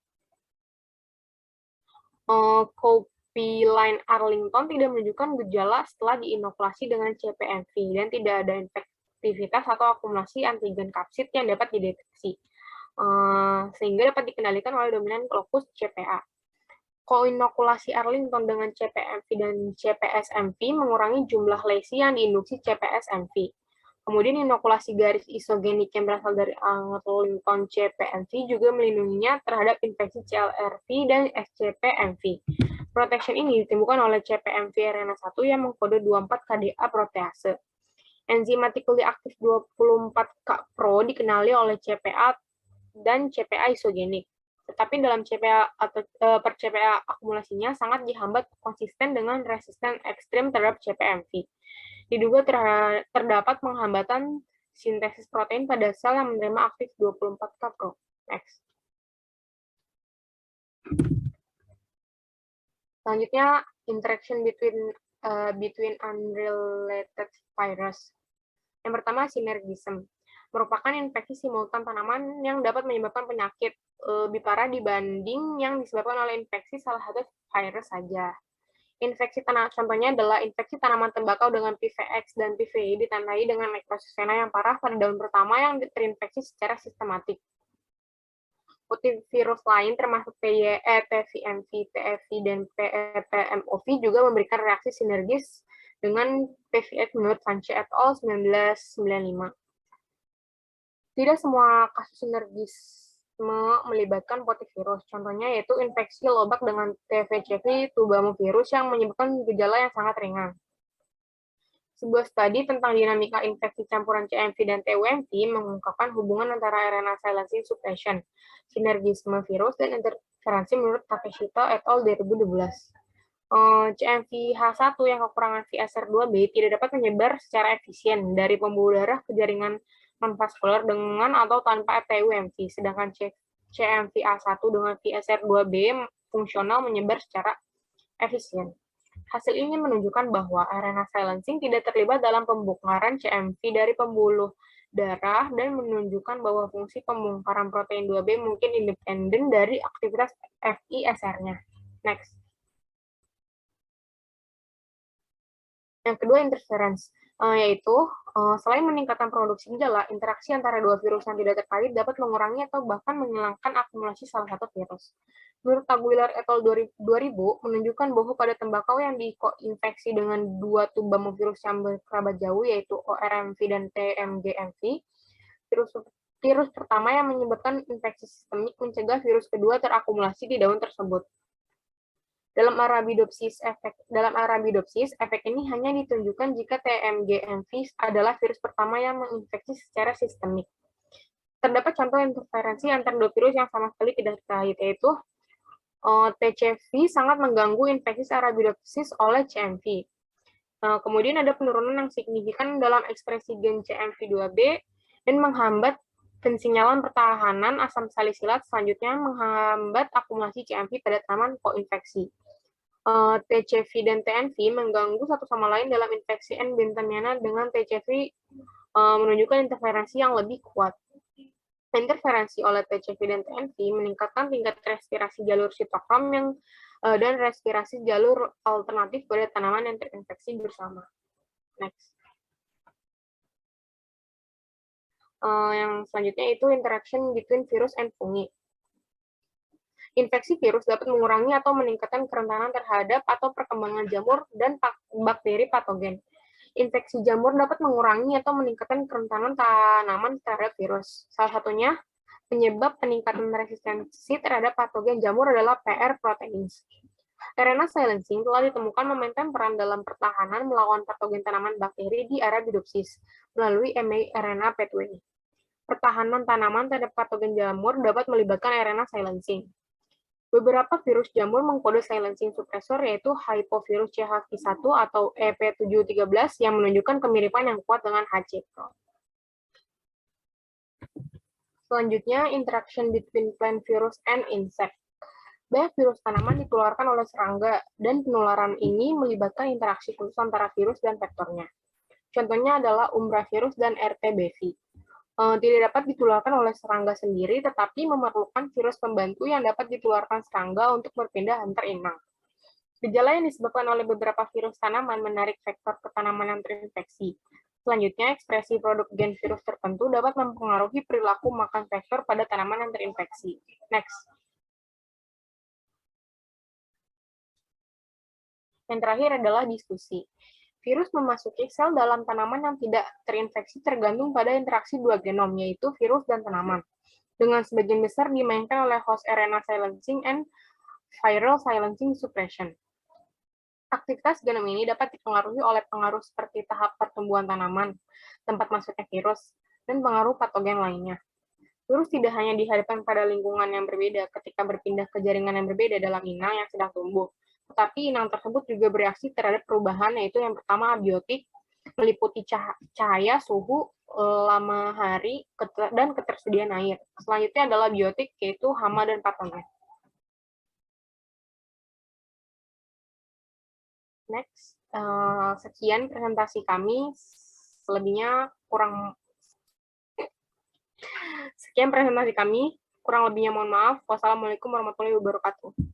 Copeline Arlington tidak menunjukkan gejala setelah diinokulasi dengan CPMV dan tidak ada infektivitas atau akumulasi antigen kapsid yang dapat dideteksi, sehingga dapat dikendalikan oleh dominan lokus CPA. Koinokulasi Arlington dengan CPMV dan CPSMV mengurangi jumlah lesi yang diinduksi CPSMV. Kemudian inokulasi garis isogenik yang berasal dari Arlington CPMV juga melindunginya terhadap infeksi CLRV dan SCPMV. Protection ini ditemukan oleh CPMV RNA1 yang mengkode 24-KDA protease. Enzimatically aktif 24K-Pro dikenali oleh CPA dan CPA isogenik. Tetapi dalam CPA atau per CPA akumulasinya sangat dihambat konsisten dengan resisten ekstrim terhadap CPMV. Diduga terdapat penghambatan sintesis protein pada sel yang menerima aktif 24K-Pro. Next. Selanjutnya, interaction between unrelated virus. Yang pertama, sinergism. Merupakan infeksi simultan tanaman yang dapat menyebabkan penyakit lebih parah dibanding yang disebabkan oleh infeksi salah satu virus saja. Infeksi contohnya adalah infeksi tanaman tembakau dengan PVX dan PVI ditandai dengan necrosena yang parah pada daun pertama yang terinfeksi secara sistematik. Virus lain termasuk PYE, TVMV, TFV, dan PEPMOV juga memberikan reaksi sinergis dengan PVX menurut Fanche et al. 1995. Tidak semua kasus sinergisme melibatkan potivirus. Contohnya yaitu infeksi lobak dengan TVCV tubamovirus yang menyebabkan gejala yang sangat ringan. Sebuah studi tentang dinamika infeksi campuran CMV dan TUMV mengungkapkan hubungan antara RNA silencing suppression, sinergisme virus, dan interferensi menurut Takeshita et al. 2012. CMV-H1 yang kekurangan VSR2B tidak dapat menyebar secara efisien dari pembuluh darah ke jaringan non-vaskular dengan atau tanpa TUMV, sedangkan CMV-A1 dengan VSR2B fungsional menyebar secara efisien. Hasil ini menunjukkan bahwa RNA silencing tidak terlibat dalam pembongkaran CMV dari pembuluh darah dan menunjukkan bahwa fungsi pembongkaran protein 2B mungkin independen dari aktivitas FISR-nya. Next. Yang kedua, interference, yaitu selain meningkatkan produksi gejala, interaksi antara dua virus yang tidak terkait dapat mengurangi atau bahkan menghilangkan akumulasi salah satu virus. Menurut Aguilar et al. 2000 menunjukkan bahwa pada tembakau yang dikoinfeksi dengan dua tubamovirus yang berkerabat jauh, yaitu ORMV dan TMGMV, virus pertama yang menyebabkan infeksi sistemik mencegah virus kedua terakumulasi di daun tersebut. Dalam Arabidopsis, efek ini hanya ditunjukkan jika TMGMV adalah virus pertama yang menginfeksi secara sistemik. Terdapat contoh interferensi antara dua virus yang sama sekali tidak terkait, yaitu TCV sangat mengganggu infeksi Arabidopsis oleh CMV. Kemudian ada penurunan yang signifikan dalam ekspresi gen CMV2B dan menghambat pensinyalan pertahanan asam salisilat, selanjutnya menghambat akumulasi CMV pada tanaman koinfeksi. TCV dan TNV mengganggu satu sama lain dalam infeksi N. bentamiana dengan TCV menunjukkan interferensi yang lebih kuat. Interferensi oleh TCV dan TNV meningkatkan tingkat respirasi jalur sitokrom dan respirasi jalur alternatif pada tanaman yang terinfeksi bersama. Next. Yang selanjutnya itu interaction between virus and fungi. Infeksi virus dapat mengurangi atau meningkatkan kerentanan terhadap atau perkembangan jamur dan bakteri patogen. Infeksi jamur dapat mengurangi atau meningkatkan kerentanan tanaman terhadap virus. Salah satunya penyebab peningkatan resistensi terhadap patogen jamur adalah PR proteins. RNA silencing telah ditemukan memainkan peran dalam pertahanan melawan patogen tanaman bakteri di Arabidopsis melalui mRNA pathway. Pertahanan tanaman terhadap patogen jamur dapat melibatkan RNA silencing. Beberapa virus jamur mengkode silencing suppressor yaitu hypovirus CHV1 atau EP713 yang menunjukkan kemiripan yang kuat dengan HCP. Selanjutnya, interaction between plant virus and insect. Banyak virus tanaman ditularkan oleh serangga, dan penularan ini melibatkan interaksi khusus antara virus dan vektornya. Contohnya adalah Umbra virus dan RTBV. Tidak dapat ditularkan oleh serangga sendiri, tetapi memerlukan virus pembantu yang dapat ditularkan serangga untuk berpindah antar inang. Gejala yang disebabkan oleh beberapa virus tanaman menarik vektor ke tanaman yang terinfeksi. Selanjutnya, ekspresi produk gen virus tertentu dapat mempengaruhi perilaku makan vektor pada tanaman yang terinfeksi. Next. Yang terakhir adalah diskusi. Virus memasuki sel dalam tanaman yang tidak terinfeksi tergantung pada interaksi dua genom, yaitu virus dan tanaman. Dengan sebagian besar dimainkan oleh host RNA silencing and viral silencing suppression. Aktivitas genom ini dapat dipengaruhi oleh pengaruh seperti tahap pertumbuhan tanaman, tempat masuknya virus, dan pengaruh patogen lainnya. Virus tidak hanya dihadapkan pada lingkungan yang berbeda ketika berpindah ke jaringan yang berbeda dalam inang yang sedang tumbuh, tetapi inang tersebut juga bereaksi terhadap perubahan, yaitu yang pertama abiotik, meliputi cahaya, suhu, lama hari, dan ketersediaan air. Selanjutnya adalah biotik, yaitu hama dan patogen. Next, sekian presentasi kami, selebihnya kurang lebihnya mohon maaf. Wassalamualaikum warahmatullahi wabarakatuh.